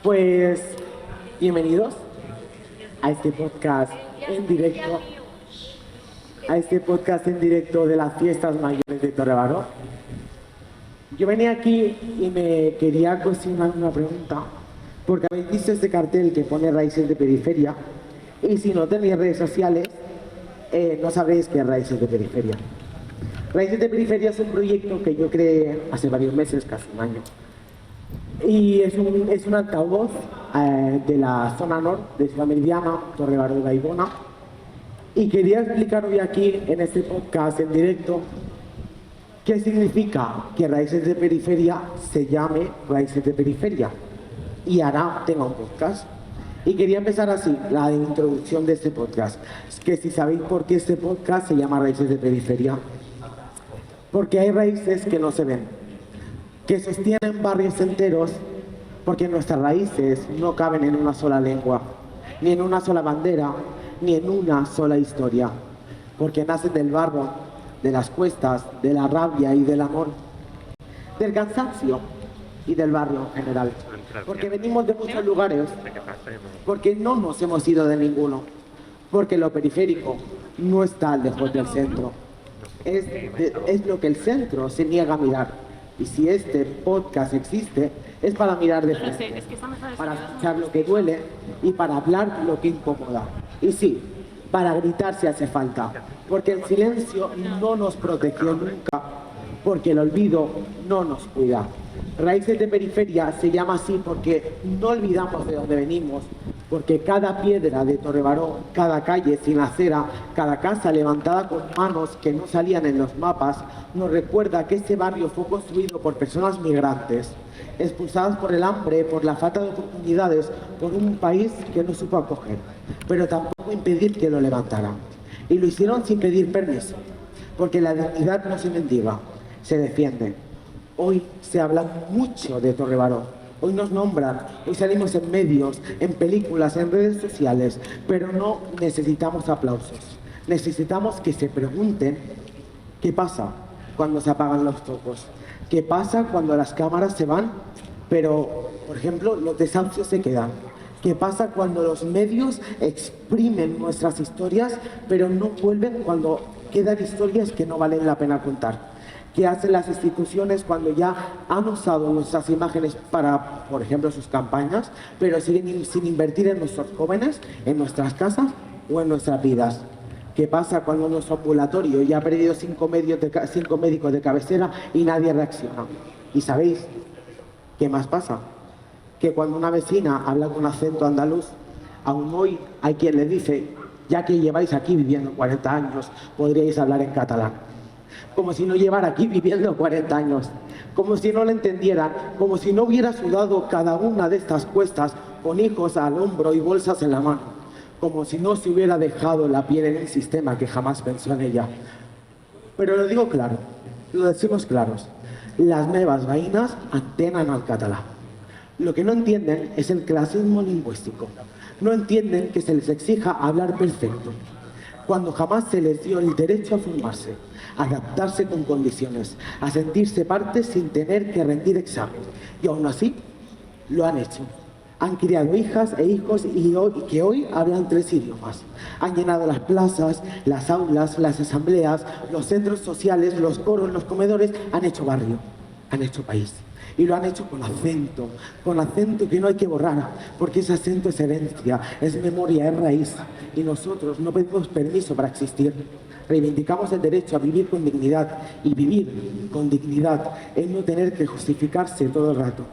Pues bienvenidos a este podcast en directo, de las fiestas mayores de Torrebaró. Yo venía aquí y me quería cuestionar una pregunta, porque habéis visto este cartel que pone Raíces de Periferia, y si no tenéis redes sociales, no sabréis qué es Raíces de Periferia. Raíces de Periferia es un proyecto que yo creé hace varios meses, casi un año. Y es un altavoz de la zona norte de Ciudad Meridiana, Torrebaró de Baigona. Y quería explicar hoy aquí, en este podcast en directo, qué significa que Raíces de Periferia se llame Raíces de Periferia. Y ahora tenga un podcast. Y quería empezar así, la introducción de este podcast. Es que si sabéis por qué este podcast se llama Raíces de Periferia. Porque hay raíces que no se ven, que sostienen barrios enteros, porque nuestras raíces no caben en una sola lengua, ni en una sola bandera, ni en una sola historia, porque nacen del barro, de las cuestas, de la rabia y del amor, del cansancio y del barrio en general, porque venimos de muchos lugares, porque no nos hemos ido de ninguno, porque lo periférico no está lejos del centro, es lo que el centro se niega a mirar. Y si este podcast existe, es para mirar de frente, para escuchar lo que duele y para hablar lo que incomoda. Y sí, para gritar si hace falta, porque el silencio no nos protegió nunca, porque el olvido no nos cuida. Raíces de Periferia se llama así porque no olvidamos de dónde venimos, porque cada piedra de Torrebaró, cada calle sin acera, cada casa levantada con manos que no salían en los mapas, nos recuerda que este barrio fue construido por personas migrantes, expulsadas por el hambre, por la falta de oportunidades, por un país que no supo acoger, pero tampoco impedir que lo levantaran. Y lo hicieron sin pedir permiso, porque la dignidad no se mendiga, se defiende. Hoy se habla mucho de Torrebaró. Hoy nos nombran, hoy salimos en medios, en películas, en redes sociales, pero no necesitamos aplausos. Necesitamos que se pregunten qué pasa cuando se apagan los focos, qué pasa cuando las cámaras se van, pero, por ejemplo, los desahucios se quedan. ¿Qué pasa cuando los medios exprimen nuestras historias, pero no vuelven cuando quedan historias que no valen la pena contar? ¿Qué hacen las instituciones cuando ya han usado nuestras imágenes para, por ejemplo, sus campañas, pero siguen sin invertir en nuestros jóvenes, en nuestras casas o en nuestras vidas? ¿Qué pasa cuando nuestro ambulatorio ya ha perdido 5 médicos de cabecera y nadie reacciona? ¿Y sabéis qué más pasa? Que cuando una vecina habla con acento andaluz, aún hoy hay quien le dice, ya que lleváis aquí viviendo 40 años, podríais hablar en catalán. Como si no llevara aquí viviendo 40 años, como si no lo entendieran, como si no hubiera sudado cada una de estas cuestas con hijos al hombro y bolsas en la mano, como si no se hubiera dejado la piel en un sistema que jamás pensó en ella. Pero lo digo claro, lo decimos claros, las nuevas veïnes entenen el català. Lo que no entienden es el clasismo lingüístico, no entienden que se les exija hablar perfecto, cuando jamás se les dio el derecho a formarse, a adaptarse con condiciones, a sentirse parte sin tener que rendir examen. Y aún así, lo han hecho. Han criado hijas e hijos que hoy hablan 3 idiomas. Han llenado las plazas, las aulas, las asambleas, los centros sociales, los coros, los comedores. Han hecho barrio, han hecho país. Y lo han hecho con acento que no hay que borrar, porque ese acento es herencia, es memoria, es raíz. Y nosotros no pedimos permiso para existir. Reivindicamos el derecho a vivir con dignidad, y vivir con dignidad es no tener que justificarse todo el rato.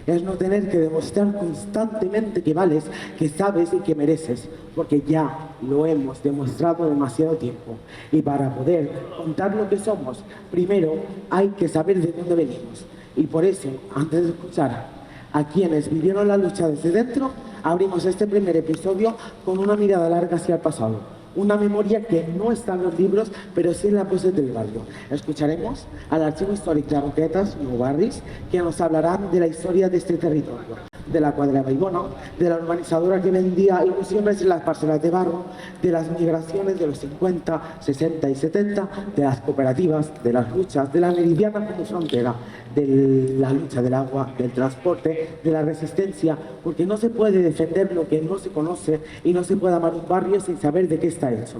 Es no tener que demostrar constantemente que vales, que sabes y que mereces, porque ya lo hemos demostrado demasiado tiempo. Y para poder contar lo que somos, primero hay que saber de dónde venimos. Y por eso, antes de escuchar a quienes vivieron la lucha desde dentro, abrimos este primer episodio con una mirada larga hacia el pasado. Una memoria que no está en los libros, pero sí en la voces del barrio. Escucharemos al Archivo Històric de Roquetes, Nou Barris, que nos hablarán de la historia de este territorio, de la cuadra de Baibona, de la urbanizadora que vendía ilusiones en las parcelas de barro, de las migraciones de los 50, 60 y 70, de las cooperativas, de las luchas, de la meridiana como frontera, de la lucha del agua, del transporte, de la resistencia, porque no se puede defender lo que no se conoce y no se puede amar un barrio sin saber de qué está hecho.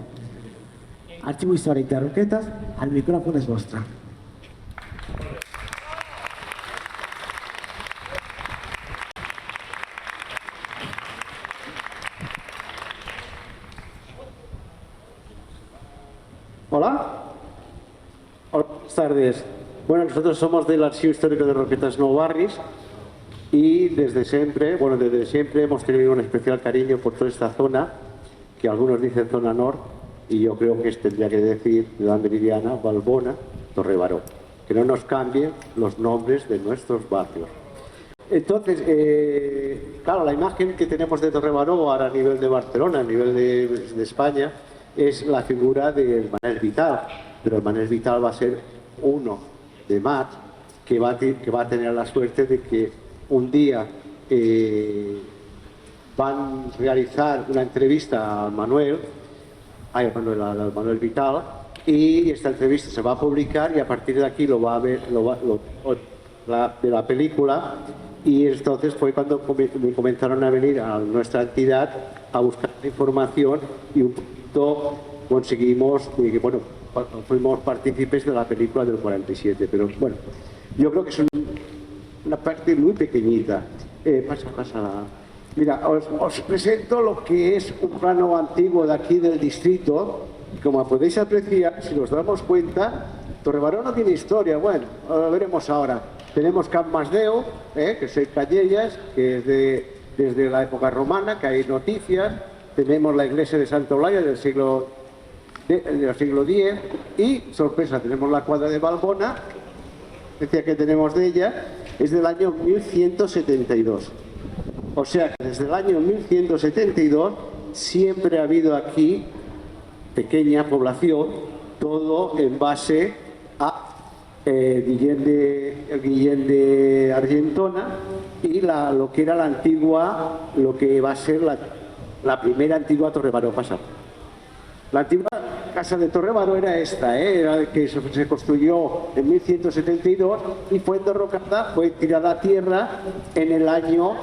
Archivo Històric de Roquetas, el micrófono es vostre. Hola. Hola, buenas tardes. Bueno, nosotros somos del Archivo Histórico de Roquetas Nou Barris y desde siempre hemos tenido un especial cariño por toda esta zona, que algunos dicen zona norte, y yo creo que tendría que decir Ciudad Meridiana, Balbona, Torrebaró, que no nos cambien los nombres de nuestros barrios. Entonces, claro, la imagen que tenemos de Torrebaró ahora a nivel de Barcelona, a nivel de España, es la figura del Manel Vital, pero el Manel Vital va a ser uno de más que va a tener la suerte de que un día van a realizar una entrevista al Manuel Vital, y esta entrevista se va a publicar y a partir de aquí lo va a ver de la película, y entonces fue cuando me comenzaron a venir a nuestra entidad a buscar información y un poquito conseguimos, bueno, fuimos partícipes de la película del 47, pero bueno, yo creo que es una parte muy pequeñita. Pasa. Mira, os presento lo que es un plano antiguo de aquí del distrito. Como podéis apreciar, si nos damos cuenta, Torrebaró no tiene historia. Bueno, lo veremos ahora. Tenemos Can Masdeu, que es el Callellas, que es desde la época romana, que hay noticias. Tenemos la iglesia de Santa Olaya del siglo X y, sorpresa, tenemos la cuadra de Balbona, decía que tenemos de ella, es del año 1172. O sea que desde el año 1172 siempre ha habido aquí pequeña población, todo en base a Guillén de Argentona y lo que era la antigua, lo que va a ser la primera antigua Torrebaró pasada. La antigua casa de Torrebaró era esta, era que se construyó en 1172 y fue derrocada, fue tirada a tierra en el año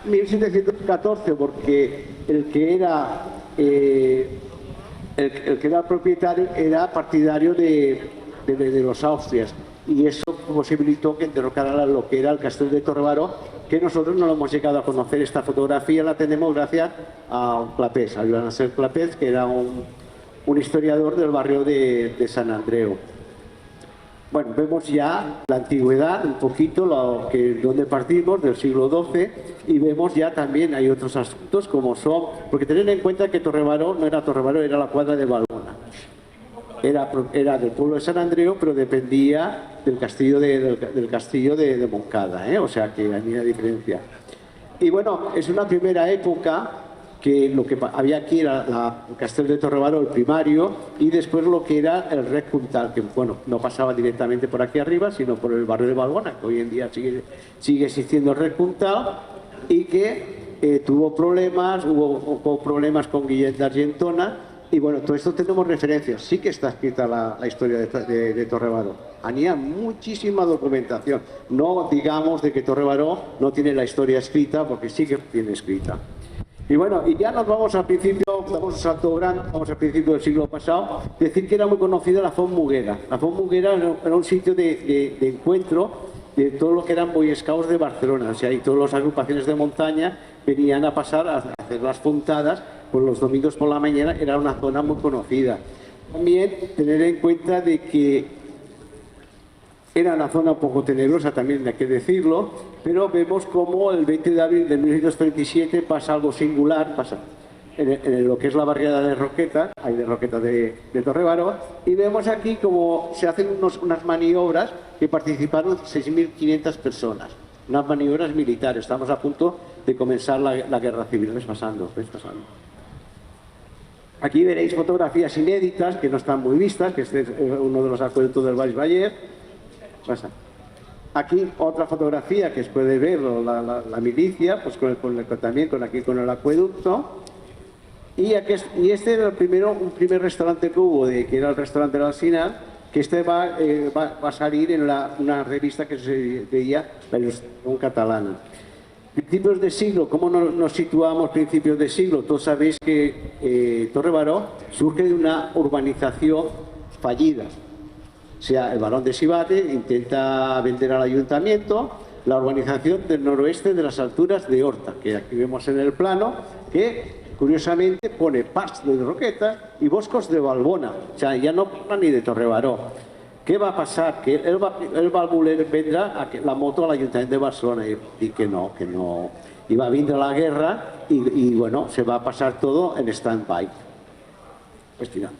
1714, porque el que era propietario era partidario de los Austrias, y eso posibilitó que derrocaran lo que era el castillo de Torrebaró, que nosotros no lo hemos llegado a conocer. Esta fotografía la tenemos gracias a Clapés, a Joan Ansel Clapés, que era un historiador del barrio de Sant Andreu. Bueno, vemos ya la antigüedad, un poquito donde partimos, del siglo XII, y vemos ya también hay otros asuntos como son, porque tened en cuenta que Torrebaró no era Torrebaró, era la cuadra de Balbona. Era del pueblo de Sant Andreu, pero dependía del castillo de Montcada, o sea que había diferencia. Y bueno, es una primera época que lo que había aquí era el castillo de Torrebaró, el primario, y después lo que era el Rec Comtal, que bueno, no pasaba directamente por aquí arriba, sino por el barrio de Balbona, que hoy en día sigue existiendo el Rec Comtal, y que hubo problemas con Guillén de Argentona. Y bueno, todo esto tenemos referencias. Sí que está escrita la historia de Torrebaró. Había muchísima documentación. No digamos de que Torrebaró no tiene la historia escrita, porque sí que tiene escrita. Y bueno, y ya nos vamos al principio, damos un salto grande, vamos al principio del siglo pasado, decir que era muy conocida la Font Muguera. La Font Muguera era un sitio de encuentro de todo lo que eran Boy Scouts de Barcelona. O sea, y todas las agrupaciones de montaña venían a pasar a hacer las puntadas. Pues los domingos por la mañana era una zona muy conocida. También tener en cuenta de que era una zona un poco tenebrosa, también hay que decirlo, pero vemos como el 20 de abril de 1937 pasa algo singular, pasa en lo que es la barriada de Roquetas, hay de Roquetas de Torrebaró, y vemos aquí como se hacen unas maniobras que participaron 6.500 personas, unas maniobras militares. Estamos a punto de comenzar la guerra civil. ¿Ves pasando? Aquí veréis fotografías inéditas que no están muy vistas, que este es uno de los acueductos del Baix Baller. Pasa. Aquí otra fotografía que se puede ver la milicia, pues también con el acueducto. Y este era un primer restaurante que hubo, que era el restaurante del Alsinar, que va a salir en una revista que se veía, la Ilustración Catalana. Principios de siglo, ¿cómo nos situamos principios de siglo? Todos sabéis que Torre Baró surge de una urbanización fallida. O sea, el barón de Sivatte intenta vender al ayuntamiento la urbanización del noroeste de las alturas de Horta, que aquí vemos en el plano, que curiosamente pone Parcs de Roqueta y Boscos de Balbona. O sea, ya no habla ni de Torre Baró. ¿Qué va a pasar? Que él va a voler vendrà la moto al Ayuntamiento de Barcelona y que no. Y va a venir la guerra y bueno, se va a pasar todo en stand-by. Estirando.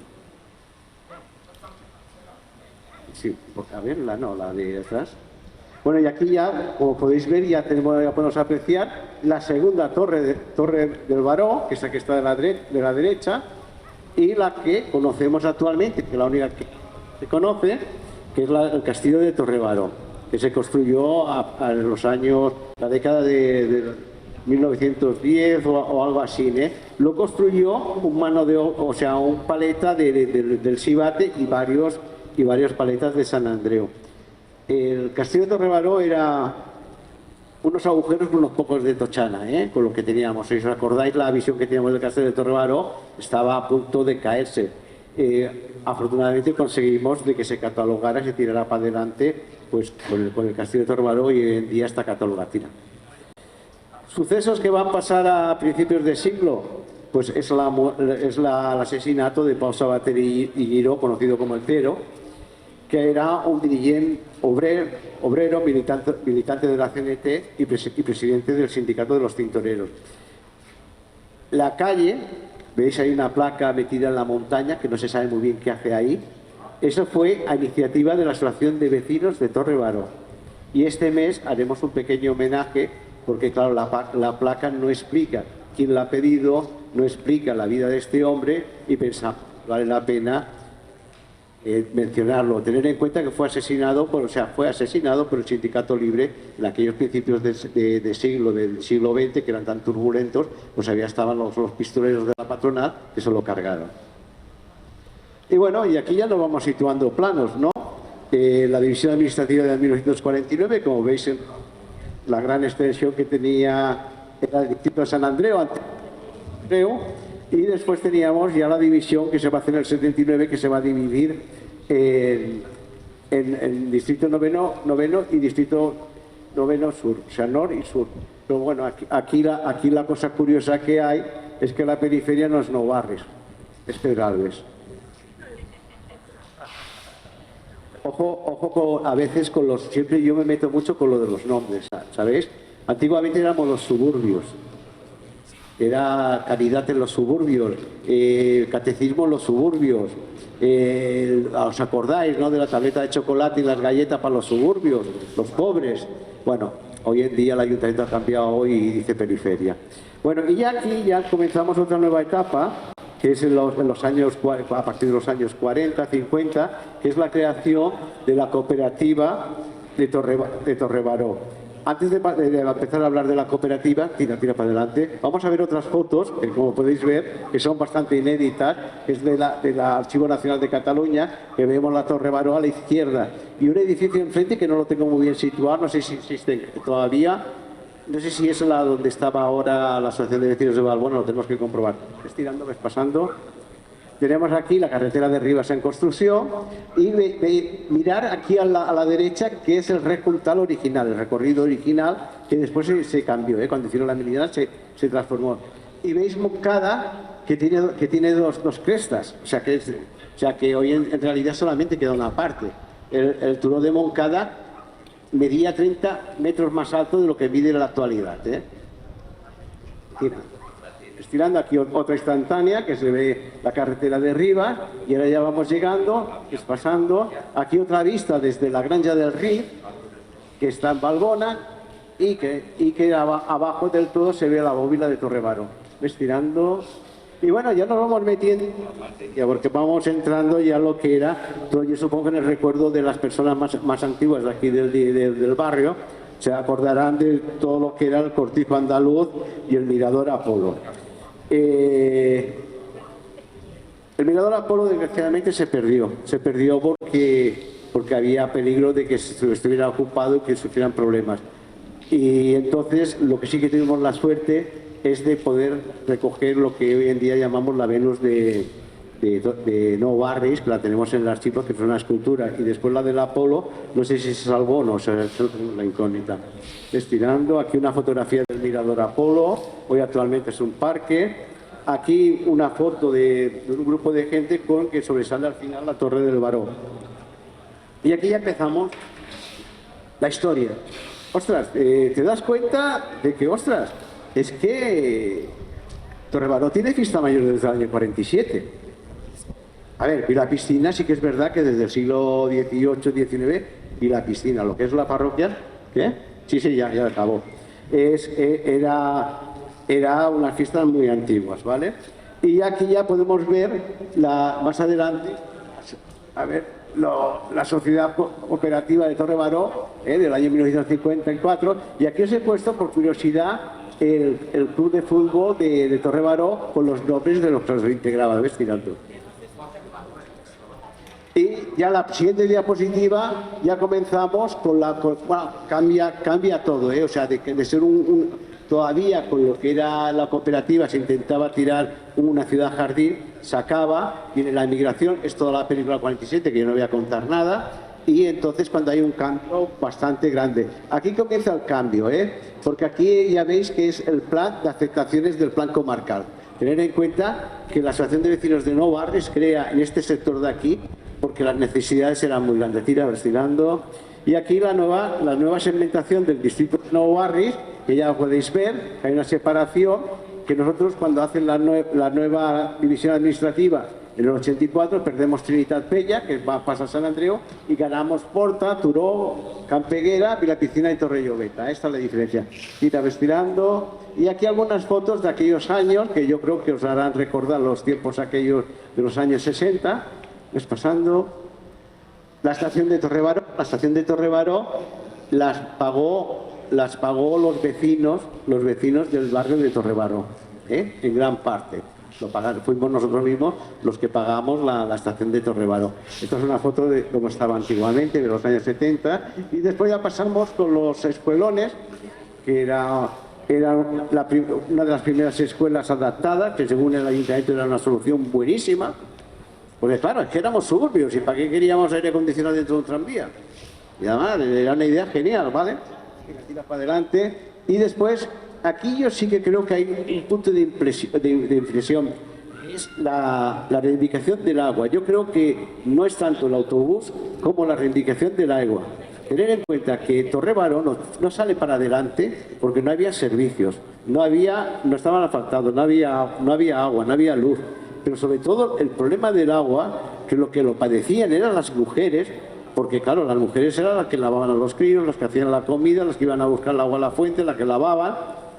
Sí, a ver, la de atrás. Bueno, y aquí ya, como podéis ver, ya podemos apreciar la segunda torre del Baró, que es la que está de la derecha, y la que conocemos actualmente, que es la única que se conoce, que es el castillo de Torre Baró, que se construyó en los años, la década de 1910 o algo así, ¿eh? Lo construyó un paleta del Sivatte y varios paletas de Sant Andreu. El castillo de Torre Baró era unos agujeros con unos pocos de tochana, con lo que teníamos. Si os acordáis, la visión que teníamos del castillo de Torre Baró estaba a punto de caerse. Afortunadamente conseguimos de que se catalogara, se tirara para adelante, pues con el castillo de Torre Baró, y hoy en día está catalogado. Sucesos que van a pasar a principios de siglo, pues es el asesinato de Pau Sabater y Giró, conocido como el Cero, que era un dirigente obrero, militante de la CNT y presidente del sindicato de los tintoreros. La calle, veis ahí una placa metida en la montaña, que no se sabe muy bien qué hace ahí. Eso fue a iniciativa de la Asociación de Vecinos de Torre Baró. Y este mes haremos un pequeño homenaje, porque claro, la placa no explica quién la ha pedido, no explica la vida de este hombre, y pensamos, vale la pena mencionarlo, tener en cuenta que fue asesinado por el Sindicato Libre en aquellos principios del siglo XX, que eran tan turbulentos, pues había estaban los pistoleros de la patronal que se lo cargaron. Y bueno, y aquí ya nos vamos situando planos, ¿no? La división administrativa de 1949, como veis, la gran extensión que tenía era el distrito de Sant Andreu, y después teníamos ya la división que se va a hacer en el 79, que se va a dividir en distrito noveno y distrito noveno sur, o sea, nor y sur. Pero bueno, aquí la cosa curiosa que hay es que la periferia no es Nou Barris, es Pedralbes. Ojo a veces siempre yo me meto mucho con lo de los nombres, ¿sabéis? Antiguamente éramos los suburbios. Era caridad en los suburbios, catecismo en los suburbios. ¿Os acordáis, no, de la tableta de chocolate y las galletas para los suburbios, los pobres? Bueno, hoy en día el ayuntamiento ha cambiado y dice periferia. Bueno, y ya aquí ya comenzamos otra nueva etapa, que es a partir de los años 40, 50, que es la creación de la cooperativa de Torre Baró. Antes de empezar a hablar de la cooperativa, tira para adelante, vamos a ver otras fotos, que como podéis ver, que son bastante inéditas. Es del Archivo Nacional de Cataluña, que vemos la Torre Baró a la izquierda y un edificio enfrente que no lo tengo muy bien situado, no sé si existe todavía, no sé si es donde estaba ahora la Asociación de Vecinos de Balbona, lo tenemos que comprobar. Estirando, ves pasando. Tenemos aquí la carretera de Rivas en construcción y mirar aquí a la derecha, que es el recuntal original, el recorrido original, que después se cambió, cuando hicieron la Meridiana se transformó. Y veis Moncada, que tiene dos crestas, o sea que hoy en realidad solamente queda una parte. El turó de Moncada medía 30 metros más alto de lo que mide en la actualidad. Mira. Estirando aquí otra instantánea, que se ve la carretera de Rivas, y ahora ya vamos llegando, es pasando. Aquí otra vista desde la Granja del Rif, que está en Balbona, y que abajo del todo se ve la bóveda de Torre Baró. Estirando, Y bueno, ya nos vamos metiendo, ya porque vamos entrando ya lo que era, todo, yo supongo que en el recuerdo de las personas más antiguas de aquí del barrio, se acordarán de todo lo que era el Cortijo Andaluz y el Mirador Apolo. El Mirador Apolo desgraciadamente se perdió porque había peligro de que estuviera ocupado y que sufrieran problemas. Y entonces lo que sí que tuvimos la suerte es de poder recoger lo que hoy en día llamamos la Venus de No Barris, que la tenemos en el archivo, que es una escultura, y después la del Apolo, no sé si se salvó o no, eso tenemos la incógnita. Estirando, aquí una fotografía del Mirador Apolo, hoy actualmente es un parque, aquí una foto de un grupo de gente con que sobresale al final la Torre del Baró. Y aquí ya empezamos la historia. Ostras, te das cuenta de que, ostras, es que Torrebaró tiene fiesta mayor desde el año 47. A ver, y la piscina sí que es verdad que desde el siglo XVIII, XIX, y la piscina, lo que es la parroquia, ¿qué? Sí, ya acabó. Era unas fiestas muy antiguas, ¿vale? Y aquí ya podemos ver, más adelante, a ver, la Sociedad Cooperativa de Torrebaró, del año 1954, y aquí os he puesto, por curiosidad, el club de fútbol de Torrebaró con los nombres de los que los integraba, ¿ves? Tirando. Y ya la siguiente diapositiva, ya comenzamos con bueno, cambia todo, ¿eh? O sea, de ser todavía con lo que era la cooperativa se intentaba tirar una ciudad jardín, se acaba, viene la emigración, es toda la película 47, que yo no voy a contar nada, y entonces cuando hay un cambio bastante grande. Aquí comienza el cambio, porque aquí ya veis que es el plan de afectaciones del plan comarcal. Tener en cuenta que la Asociación de Vecinos de No Barris crea en este sector de aquí, porque las necesidades eran muy grandes. Estirando. Y aquí la nueva segmentación del distrito de No Barris, que ya podéis ver, hay una separación, que nosotros cuando hacen la nueva división administrativa en el 84 perdemos Trinitat Vella, que pasa a San Andreu, y ganamos Porta, Turó, Campeguera, Vilapicina y Torrellobeta. Esta es la diferencia. Estirando. Y aquí algunas fotos de aquellos años, que yo creo que os harán recordar los tiempos aquellos de los años 60. Es pasando. La estación de Torrebaró. La estación de Torrebaró las pagó los vecinos del barrio de Torrebaró, en gran parte. Fuimos nosotros mismos los que pagamos la estación de Torrebaró. Esta es una foto de cómo estaba antiguamente, de los años 70. Y después ya pasamos con los escuelones, que era una de las primeras escuelas adaptadas, que según el ayuntamiento era una solución buenísima. Porque claro, es que éramos suburbios, ¿y para qué queríamos aire acondicionado dentro de un tranvía? Y además, era una idea genial, ¿vale? Tira para adelante. Y después, aquí yo sí que creo que hay un punto de inflexión. Es la reivindicación del agua. Yo creo que no es tanto el autobús como la reivindicación del agua. Tener en cuenta que Torrebaró no sale para adelante porque no había servicios, no estaban asfaltados, no había agua, no había luz. Pero sobre todo el problema del agua, que lo padecían eran las mujeres, porque claro, las mujeres eran las que lavaban a los críos, las que hacían la comida, las que iban a buscar el agua a la fuente, las que lavaban.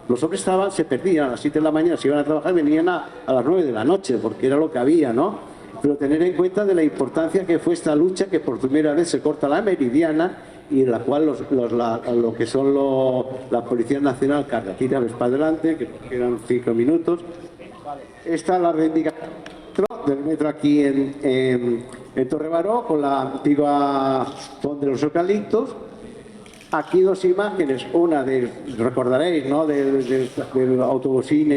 Los hombres se perdían a las 7 de la mañana, se iban a trabajar, venían a las 9 de la noche, porque era lo que había, ¿no? Pero tener en cuenta de la importancia que fue esta lucha, que por primera vez se corta la meridiana, y en la cual lo que son la Policía Nacional carga. Tira para adelante, que quedan 5 minutos. Esta es la reivindicación del metro aquí en Torrebaró, con la antigua Font de los Eucaliptos. Aquí dos imágenes, una recordaréis, ¿no?, del autobusín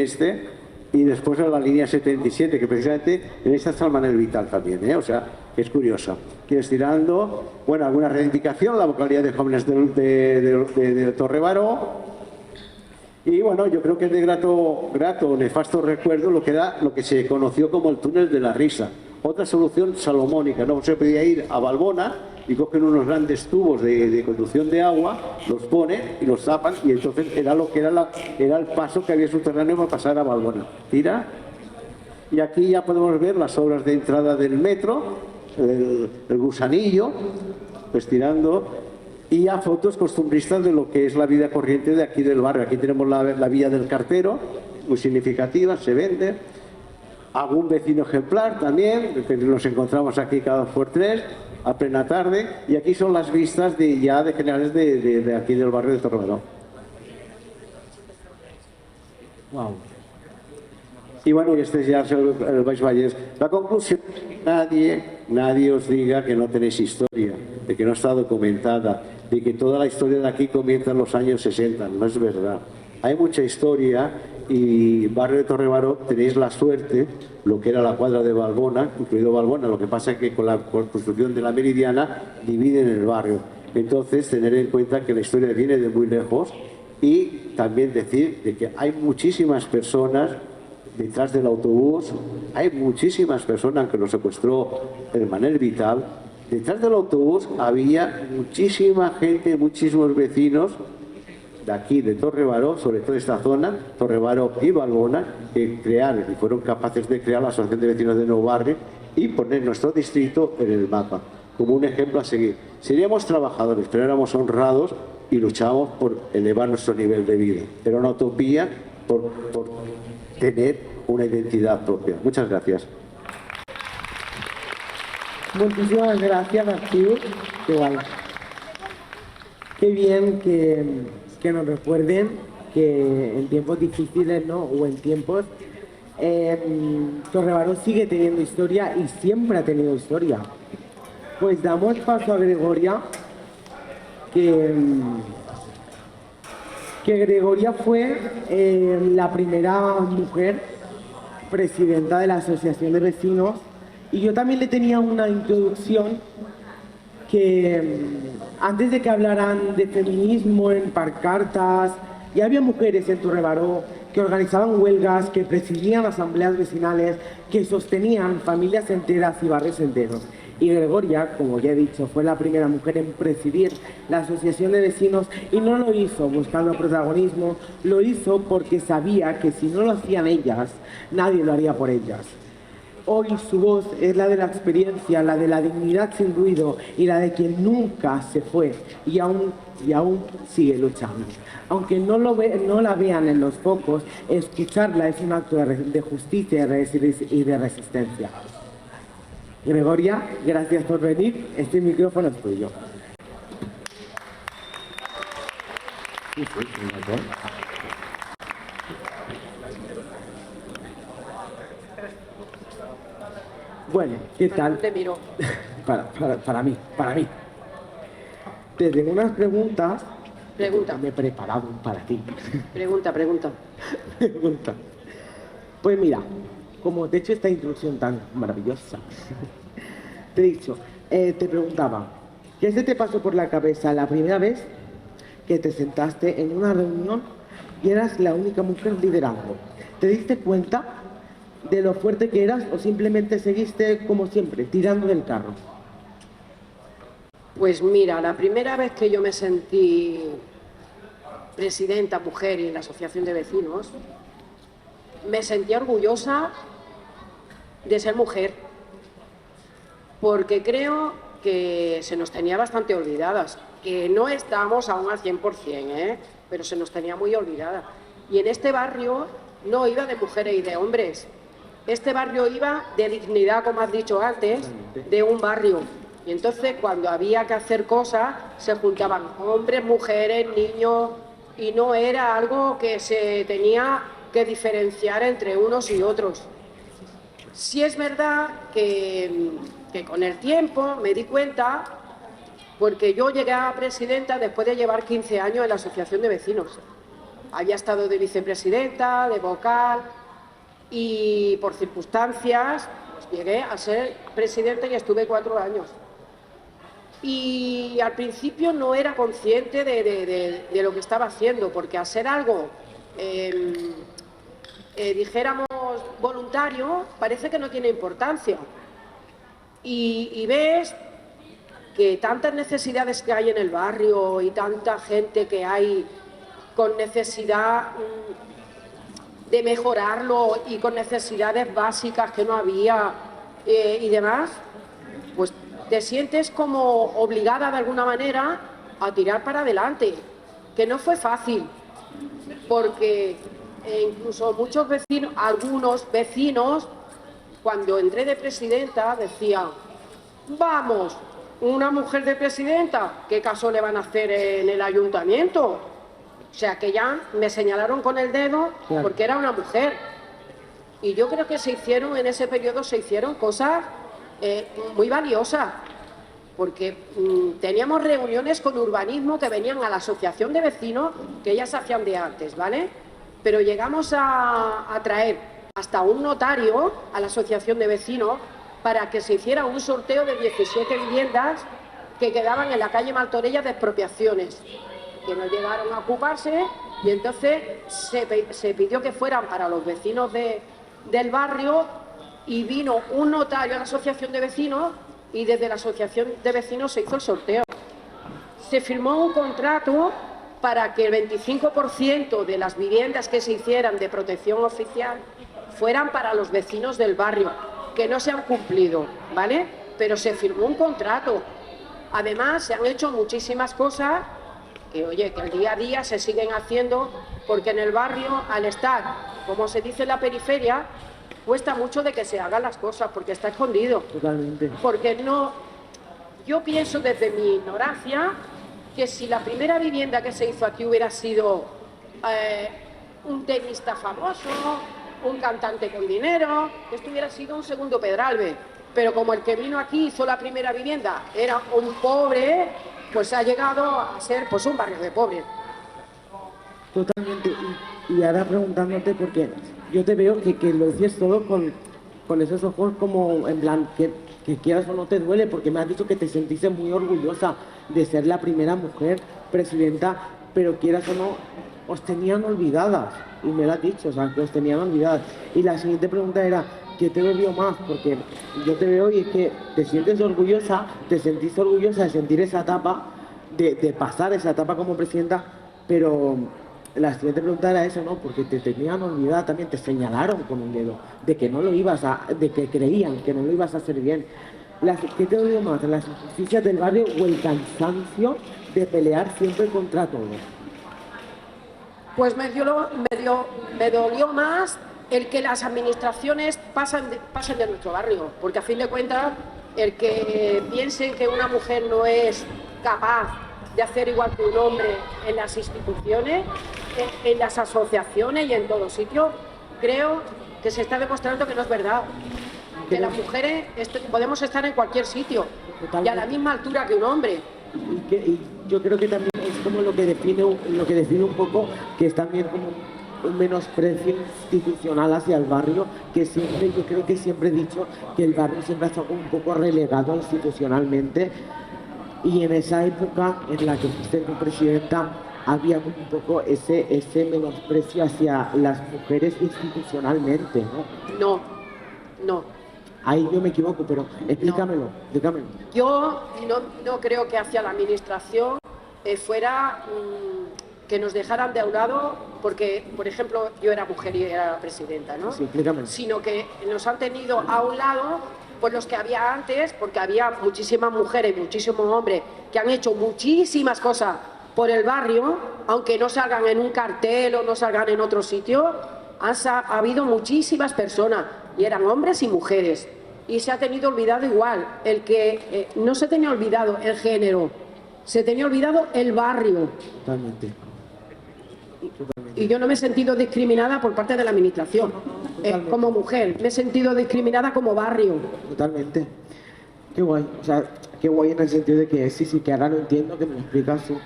y después de la línea 77, que precisamente en esta está el Manel Vital también, o sea, es curiosa. Aquí estirando, bueno, alguna reivindicación, la vocalidad de jóvenes de Torrebaró. Y bueno, yo creo que es de grato nefasto recuerdo lo que se conoció como el túnel de la risa. Otra solución salomónica, ¿no? Se podía ir a Valbona y cogen unos grandes tubos de conducción de agua, los ponen y los tapan, y entonces era el paso que había subterráneo para pasar a Valbona. Tira. Y aquí ya podemos ver las obras de entrada del metro, el gusanillo, estirando. Y ya fotos costumbristas de lo que es la vida corriente de aquí del barrio. Aquí tenemos la vía del Cartero, muy significativa, se vende. algún vecino ejemplar también, que nos encontramos aquí cada 2x3 a plena tarde, y aquí son las vistas de generales de aquí del barrio de Torrebaró. Wow. Y bueno, y este ya es el Baix Vallès. La conclusión, nadie os diga que no tenéis historia, de que no está documentada, de que toda la historia de aquí comienza en los años 60. No es verdad. Hay mucha historia y barrio de Torrebaró tenéis la suerte, lo que era la cuadra de Balbona, incluido Balbona, lo que pasa es que con la construcción de la Meridiana dividen el barrio. Entonces, tener en cuenta que la historia viene de muy lejos y también decir de que hay muchísimas personas detrás del autobús, hay muchísimas personas que lo secuestró el Manel Vital. Detrás del autobús había muchísima gente, muchísimos vecinos de aquí, de Torrebaró, sobre todo esta zona, Torrebaró y Balbona, que crearon y fueron capaces de crear la Asociación de Vecinos de Nuevo Barrio y poner nuestro distrito en el mapa, como un ejemplo a seguir. Seríamos trabajadores, pero éramos honrados y luchábamos por elevar nuestro nivel de vida. Era una utopía por tener una identidad propia. Muchas gracias. Muchísimas gracias, Artur. Qué guay. Qué bien que nos recuerden que en tiempos difíciles, ¿no? O en tiempos, Torrebaró sigue teniendo historia y siempre ha tenido historia. Pues damos paso a Gregoria, que Gregoria fue la primera mujer presidenta de la Asociación de Vecinos, y yo también le tenía una introducción que antes de que hablaran de feminismo en pancartas, ya había mujeres en Torrebaró que organizaban huelgas, que presidían asambleas vecinales, que sostenían familias enteras y barrios enteros. Y Gregoria, como ya he dicho, fue la primera mujer en presidir la Asociación de Vecinos, y no lo hizo buscando protagonismo, lo hizo porque sabía que si no lo hacían ellas, nadie lo haría por ellas. Hoy su voz es la de la experiencia, la de la dignidad sin ruido y la de quien nunca se fue y aún sigue luchando. Aunque no la vean en los focos, escucharla es un acto de justicia y de resistencia. Gregoria, gracias por venir. Este micrófono es tuyo. Bueno, ¿qué tal? Te miro. Para mí. Te tengo unas preguntas. Pregunta. Me he preparado para ti. Pregunta. Pregunta. Pues mira, como te he hecho esta introducción tan maravillosa, te he dicho, te preguntaba, ¿qué se te pasó por la cabeza la primera vez que te sentaste en una reunión y eras la única mujer liderando? ¿Te diste cuenta de lo fuerte que eras o simplemente seguiste como siempre, tirando del carro? Pues mira, la primera vez que yo me sentí presidenta mujer en la Asociación de Vecinos, me sentí orgullosa de ser mujer, porque creo que se nos tenía bastante olvidadas, que no estamos aún al 100%, pero se nos tenía muy olvidadas. Y en este barrio no iba de mujeres y de hombres, este barrio iba de dignidad, como has dicho antes, de un barrio. Y entonces cuando había que hacer cosas, se juntaban hombres, mujeres, niños, y no era algo que se tenía que diferenciar entre unos y otros. Sí es verdad que con el tiempo me di cuenta, porque yo llegué a presidenta después de llevar 15 años en la Asociación de Vecinos. Había estado de vicepresidenta, de vocal, y por circunstancias pues, llegué a ser presidenta y estuve 4 años. Y al principio no era consciente de lo que estaba haciendo, porque al ser algo, dijéramos, voluntario, parece que no tiene importancia. Y ves que tantas necesidades que hay en el barrio y tanta gente que hay con necesidad de mejorarlo y con necesidades básicas que no había y demás, pues te sientes como obligada de alguna manera a tirar para adelante, que no fue fácil, porque incluso muchos vecinos, algunos vecinos, cuando entré de presidenta decían, vamos, una mujer de presidenta, ¿qué caso le van a hacer en el ayuntamiento? O sea, que ya me señalaron con el dedo porque era una mujer. Y yo creo que en ese periodo se hicieron cosas muy valiosas, porque teníamos reuniones con urbanismo que venían a la asociación de vecinos, que ya se hacían de antes, ¿vale? Pero llegamos a traer hasta un notario a la asociación de vecinos para que se hiciera un sorteo de 17 viviendas que quedaban en la calle Martorell de expropiaciones, que no llegaron a ocuparse, y entonces se pidió que fueran para los vecinos del barrio, y vino un notario a la asociación de vecinos y desde la asociación de vecinos se hizo el sorteo. Se firmó un contrato para que el 25% de las viviendas que se hicieran de protección oficial fueran para los vecinos del barrio, que no se han cumplido, ¿vale? Pero se firmó un contrato. Además, se han hecho muchísimas cosas que, oye, que el día a día se siguen haciendo, porque en el barrio, al estar, como se dice en la periferia, cuesta mucho de que se hagan las cosas, porque está escondido. Totalmente. Porque no... Yo pienso desde mi ignorancia que si la primera vivienda que se hizo aquí hubiera sido un tenista famoso, un cantante con dinero, esto hubiera sido un segundo Pedralbes. Pero como el que vino aquí hizo la primera vivienda era un pobre, pues ha llegado a ser pues un barrio de pobres. Totalmente. Y ahora preguntándote, porque yo te veo que lo dices todo con esos ojos como en plan que quieras o no te duele, porque me has dicho que te sentiste muy orgullosa de ser la primera mujer presidenta, pero quieras o no, os tenían olvidadas, y me lo has dicho, o sea, que os tenían olvidadas. Y la siguiente pregunta era, ¿qué te dolió más? Porque yo te veo y es que te sientes orgullosa, te sentiste orgullosa de sentir esa etapa, de pasar esa etapa como presidenta, pero la siguiente pregunta era eso, ¿no? Porque te tenían olvidada también, te señalaron con un dedo, de que no lo ibas de que creían que no lo ibas a hacer bien. ¿Qué te dolió más? ¿Las injusticias del barrio o el cansancio de pelear siempre contra todo? Pues me dolió más el que las administraciones pasen de nuestro barrio, porque a fin de cuentas el que piensen que una mujer no es capaz de hacer igual que un hombre en las instituciones, en las asociaciones y en todos sitios, creo que se está demostrando que no es verdad. Que las mujeres podemos estar en cualquier sitio. Totalmente. Y a la misma altura que un hombre. Y yo creo que también es como lo que define un poco, que es también como un menosprecio institucional hacia el barrio, que siempre, yo creo que siempre he dicho que el barrio siempre ha estado un poco relegado institucionalmente, y en esa época en la que fuiste tu presidenta había un poco ese menosprecio hacia las mujeres institucionalmente, ¿no? No. Ahí yo me equivoco, pero explícamelo. Yo no creo que hacia la administración fuera que nos dejaran de a un lado, porque, por ejemplo, yo era mujer y era presidenta, ¿no? Sí, explícamelo. Sino que nos han tenido a un lado pues los que había antes, porque había muchísimas mujeres y muchísimos hombres que han hecho muchísimas cosas por el barrio, aunque no salgan en un cartel o no salgan en otro sitio. Ha habido muchísimas personas, y eran hombres y mujeres, y se ha tenido olvidado igual, no se tenía olvidado el género, se tenía olvidado el barrio. Totalmente. Y yo no me he sentido discriminada por parte de la administración, como mujer, me he sentido discriminada como barrio. Totalmente. Qué guay, o sea, qué guay en el sentido de que sí, que ahora lo entiendo, que me lo explicas tú.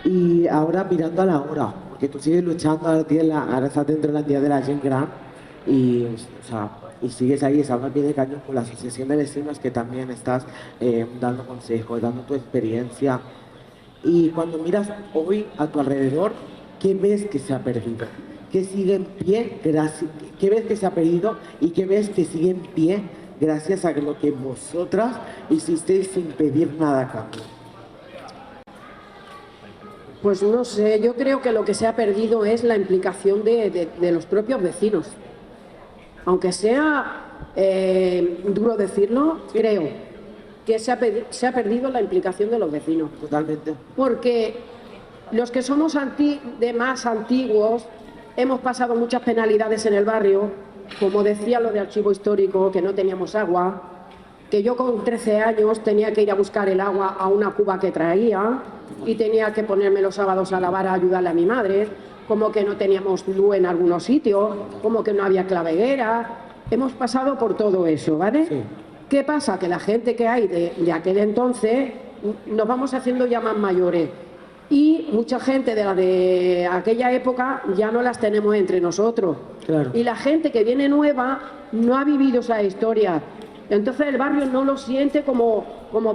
Y ahora mirando a la hora, porque tú sigues luchando, ahora estás dentro de la entidad de la Gent Gran, y sigues ahí, estás al pie de cañón con la asociación de vecinos, que también estás dando consejos, dando tu experiencia. Y cuando miras hoy a tu alrededor, ¿qué ves que se ha perdido? ¿Qué sigue en pie? ¿Qué ves que se ha perdido y qué ves que sigue en pie gracias a lo que vosotras hicisteis sin pedir nada a cambio? Pues no sé, yo creo que lo que se ha perdido es la implicación de los propios vecinos. Aunque sea duro decirlo, creo que se ha perdido la implicación de los vecinos. Totalmente. Porque los que somos más antiguos hemos pasado muchas penalidades en el barrio, como decía lo de archivo histórico, que no teníamos agua, que yo con 13 años tenía que ir a buscar el agua a una cuba que traía y tenía que ponerme los sábados a lavar a ayudarle a mi madre, como que no teníamos luz en algunos sitios, como que no había claveguera. Hemos pasado por todo eso, ¿vale? Sí. ¿Qué pasa? Que la gente que hay de aquel entonces nos vamos haciendo ya más mayores y mucha gente de la de aquella época ya no las tenemos entre nosotros. Claro. Y la gente que viene nueva no ha vivido esa historia. Entonces el barrio no lo siente como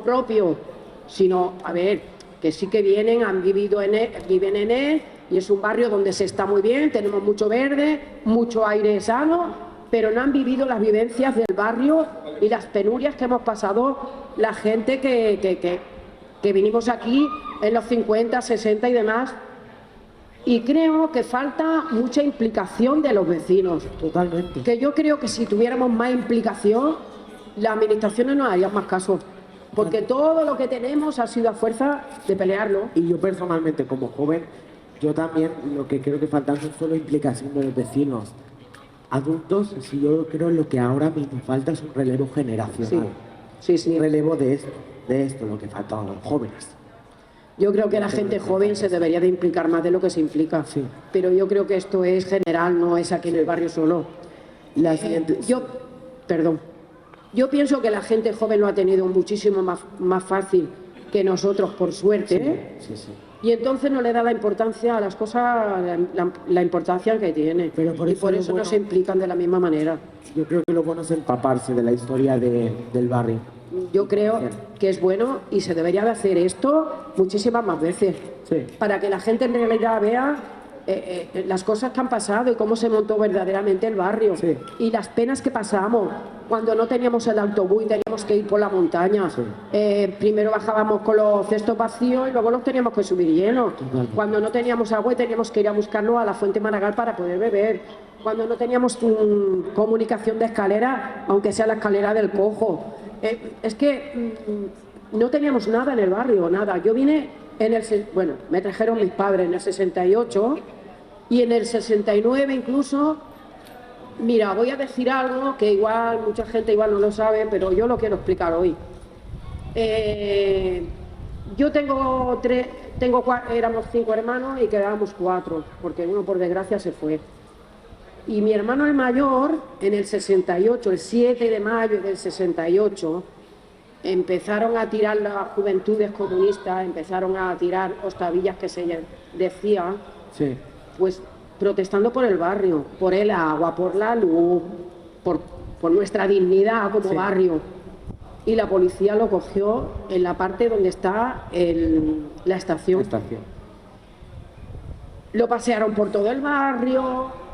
propio, sino, a ver, que sí que vienen, han vivido en él, viven en él, y es un barrio donde se está muy bien, tenemos mucho verde, mucho aire sano, pero no han vivido las vivencias del barrio y las penurias que hemos pasado la gente que vinimos aquí en los 50, 60 y demás. Y creo que falta mucha implicación de los vecinos. Totalmente. Que yo creo que si tuviéramos más implicación, las administraciones nos harían más caso. Porque todo lo que tenemos ha sido a fuerza de pelearlo. Y yo personalmente, como joven, yo también lo que creo que falta no es solo implicación de los vecinos. Adultos, si yo creo lo que ahora mismo falta es un relevo generacional. Sí. Un relevo de esto, lo que falta a los jóvenes. Yo creo que la gente joven se debería de implicar más de lo que se implica. Sí. Pero yo creo que esto es general, no es aquí en el barrio solo. La siguiente... Yo pienso que la gente joven lo ha tenido muchísimo más fácil que nosotros, por suerte. Sí. Y entonces no le da la importancia a las cosas, la importancia que tiene. Pero por eso no se implican de la misma manera. Yo creo que lo bueno es empaparse de la historia del barrio. Yo creo que es bueno y se debería de hacer esto muchísimas más veces. Sí. Para que la gente en realidad vea las cosas que han pasado y cómo se montó verdaderamente el barrio. Sí. Y las penas que pasamos cuando no teníamos el autobús y teníamos que ir por la montaña. Sí. Primero bajábamos con los cestos vacíos y luego los teníamos que subir llenos. Totalmente. Cuando no teníamos agua y teníamos que ir a buscarlo a la fuente Maragall para poder beber. Cuando no teníamos comunicación de escalera, aunque sea la escalera del cojo. Es que no teníamos nada en el barrio, nada. Yo vine me trajeron mis padres en el 68 y en el 69 incluso. Mira, voy a decir algo que igual mucha gente igual no lo sabe, pero yo lo quiero explicar hoy. Yo éramos 5 hermanos y quedábamos 4, porque uno por desgracia se fue. Y mi hermano el mayor, en el 68, el 7 de mayo del 68, empezaron a tirar las juventudes comunistas, empezaron a tirar hostavillas que se decían, Sí. pues protestando por el barrio, por el agua, por la luz, por nuestra dignidad como barrio. Y la policía lo cogió en la parte donde está la estación. Lo pasearon por todo el barrio.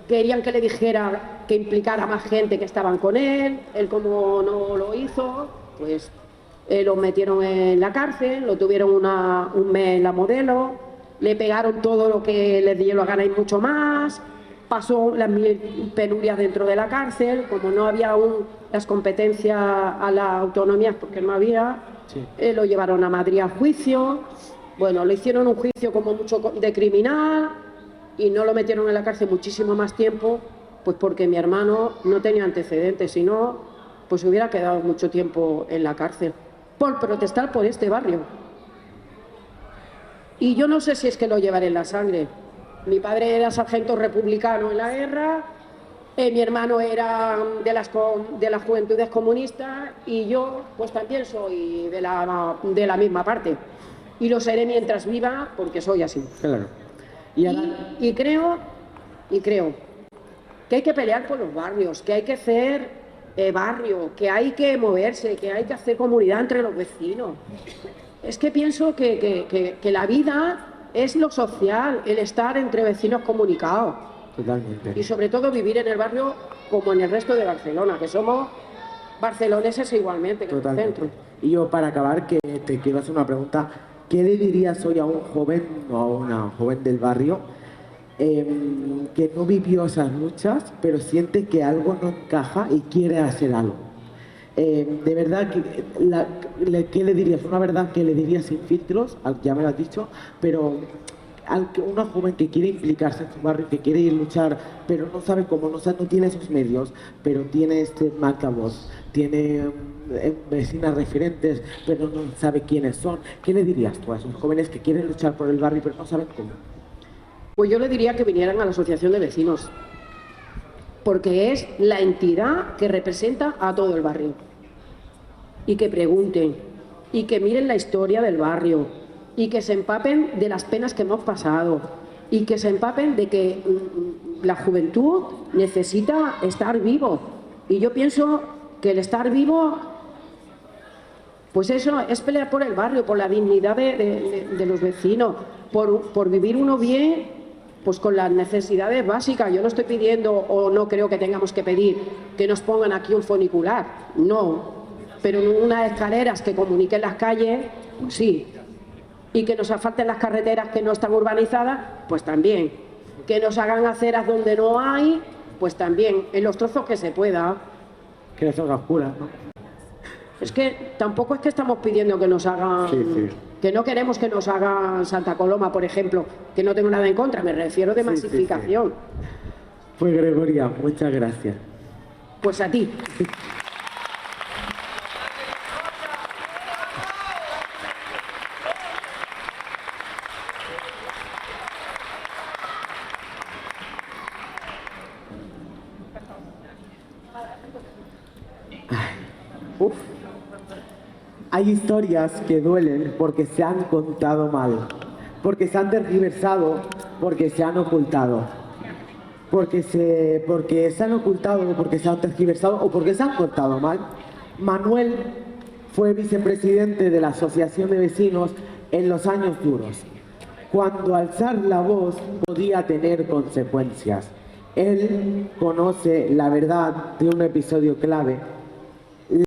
Querían que le dijera que implicara más gente que estaban con él. Él, como no lo hizo, pues lo metieron en la cárcel, lo tuvieron un mes en la Modelo, le pegaron todo lo que les dio la gana y mucho más. Pasó las mil penurias dentro de la cárcel, como no había aún las competencias a las autonomías, porque no había, lo llevaron a Madrid a juicio. Bueno, le hicieron un juicio como mucho de criminal y no lo metieron en la cárcel muchísimo más tiempo, pues porque mi hermano no tenía antecedentes, si no, pues hubiera quedado mucho tiempo en la cárcel por protestar por este barrio. Y yo no sé si es que lo llevaré en la sangre. Mi padre era sargento republicano en la guerra, mi hermano era de las juventudes comunistas y yo pues también soy de la misma parte. Y lo seré mientras viva porque soy así. Claro. Y creo que hay que pelear por los barrios, que hay que hacer barrio, que hay que moverse, que hay que hacer comunidad entre los vecinos. Es que pienso que la vida es lo social, el estar entre vecinos comunicados. Totalmente. Y sobre todo vivir en el barrio como en el resto de Barcelona, que somos barceloneses igualmente, que en el centro. Y yo, para acabar, que te quiero hacer una pregunta. ¿Qué le dirías hoy a un joven o a una joven del barrio que no vivió esas luchas, pero siente que algo no encaja y quiere hacer algo? De verdad, ¿qué le dirías? Una verdad que le dirías sin filtros, ya me lo has dicho, pero una joven que quiere implicarse en su barrio, que quiere ir a luchar, pero no sabe cómo, no tiene esos medios, pero tiene este marca voz, tiene vecinas referentes, pero no sabe quiénes son? ¿Qué le dirías tú a esos jóvenes que quieren luchar por el barrio, pero no saben cómo? Pues yo le diría que vinieran a la asociación de vecinos, porque es la entidad que representa a todo el barrio. Y que pregunten, y que miren la historia del barrio, y que se empapen de las penas que hemos pasado, y que se empapen de que la juventud necesita estar vivo. Y yo pienso que el estar vivo, pues eso, es pelear por el barrio, por la dignidad de los vecinos, por vivir uno bien, pues con las necesidades básicas. Yo no estoy pidiendo, o no creo que tengamos que pedir, que nos pongan aquí un funicular, no, pero unas escaleras que comuniquen las calles, sí, y que nos asfalten las carreteras que no están urbanizadas, pues también, que nos hagan aceras donde no hay, pues también, en los trozos que se pueda. Que no son oscuras, ¿no? Es que tampoco es que estamos pidiendo que nos hagan, que no queremos que nos hagan Santa Coloma, por ejemplo, que no tengo nada en contra, me refiero de masificación. Pues Gregoria, muchas gracias. Pues a ti. Uf. Hay historias que duelen porque se han contado mal, porque se han tergiversado, porque se han ocultado, porque se han ocultado, porque se han tergiversado o porque se han contado mal. Manuel fue vicepresidente de la Asociación de Vecinos en los años duros, cuando alzar la voz podía tener consecuencias. Él conoce la verdad de un episodio clave: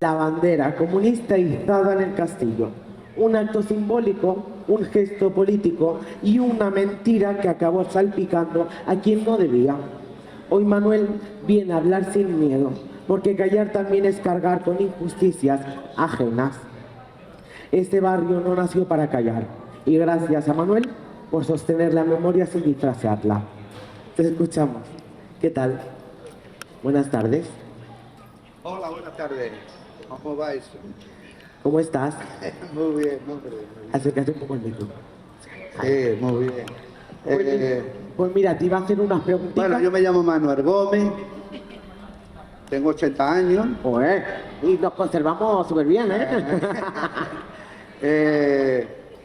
la bandera comunista izada en el castillo, un acto simbólico, un gesto político y una mentira que acabó salpicando a quien no debía. Hoy Manuel viene a hablar sin miedo, porque callar también es cargar con injusticias ajenas. Este barrio no nació para callar, y gracias a Manuel por sostener la memoria sin disfrazarla. Te escuchamos. ¿Qué tal? Buenas tardes. Hola, buenas tardes. ¿Cómo vais? ¿Cómo estás? Muy bien, muy bien. Acércate un poco al micro. Sí, muy bien. Pues mira, te iba a hacer unas preguntitas. Bueno, yo me llamo Manuel Gómez, tengo 80 años. Joder, y nos conservamos súper bien,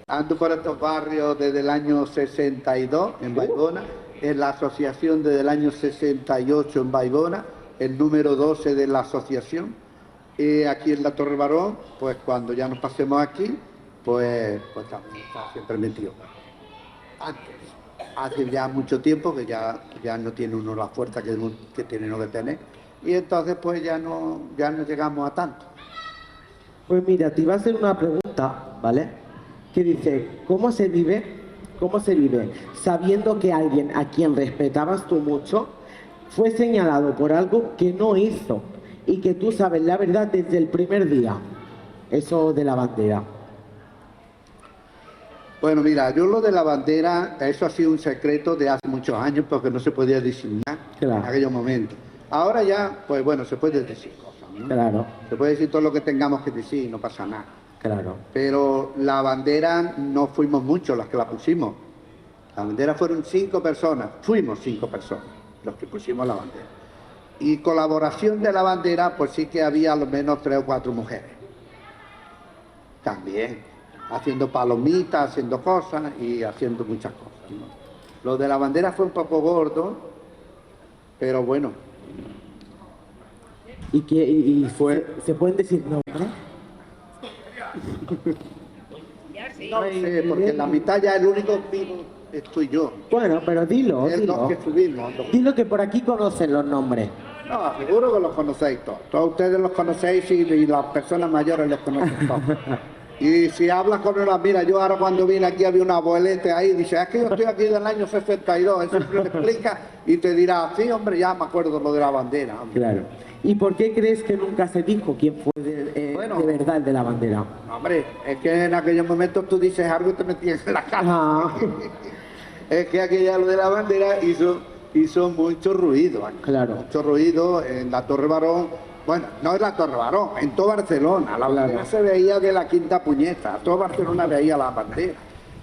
Ando por estos barrios desde el año 62 en Baigona, en la asociación desde el año 68 en Baigona, el número 12 de la asociación. Aquí en la Torre Barón, pues cuando ya nos pasemos aquí, pues también está siempre metido. Antes, hace ya mucho tiempo que ya no tiene uno la fuerza que tiene uno que tener, y entonces pues ya no llegamos a tanto. Pues mira, te iba a hacer una pregunta, ¿vale? Que dice, ¿cómo se vive sabiendo que alguien a quien respetabas tú mucho fue señalado por algo que no hizo y que tú sabes la verdad desde el primer día? Eso de la bandera. Bueno, mira, yo lo de la bandera, eso ha sido un secreto de hace muchos años porque no se podía disimular en aquellos momentos. Ahora ya, pues bueno, se puede decir cosas, ¿no? Claro. Se puede decir todo lo que tengamos que decir y no pasa nada. Claro. Pero la bandera no fuimos muchos las que la pusimos. La bandera fueron 5 personas, fuimos 5 personas los que pusimos la bandera. Y colaboración de la bandera, pues sí que había a lo menos 3 o 4 mujeres. También, haciendo palomitas, haciendo cosas y haciendo muchas cosas, ¿no? Lo de la bandera fue un poco gordo, pero bueno. ¿Y fue? ¿Se pueden decir nombres? No sé, porque en la mitad ya el único vivo estoy yo. Bueno, pero dilo. Los que subimos. Dilo, que por aquí conocen los nombres. No, seguro que los conocéis todos. Todos ustedes los conocéis y las personas mayores los conocen todos. Y si hablas con una, mira, yo ahora cuando vine aquí había una abuelete ahí, dice, es que yo estoy aquí del año 62, eso siempre le explica y te dirá, sí, hombre, ya me acuerdo lo de la bandera. Hombre. Claro. ¿Y por qué crees que nunca se dijo quién fue de verdad el de la bandera? Hombre, es que en aquellos momentos tú dices algo y te metías en la cara. Es que aquella lo de la bandera hizo mucho ruido. Claro. Mucho ruido en la Torre Barón. Bueno, no en la Torre Barón, en toda Barcelona. La bandera se veía de la Quinta Puñeta. Toda Barcelona veía la bandera.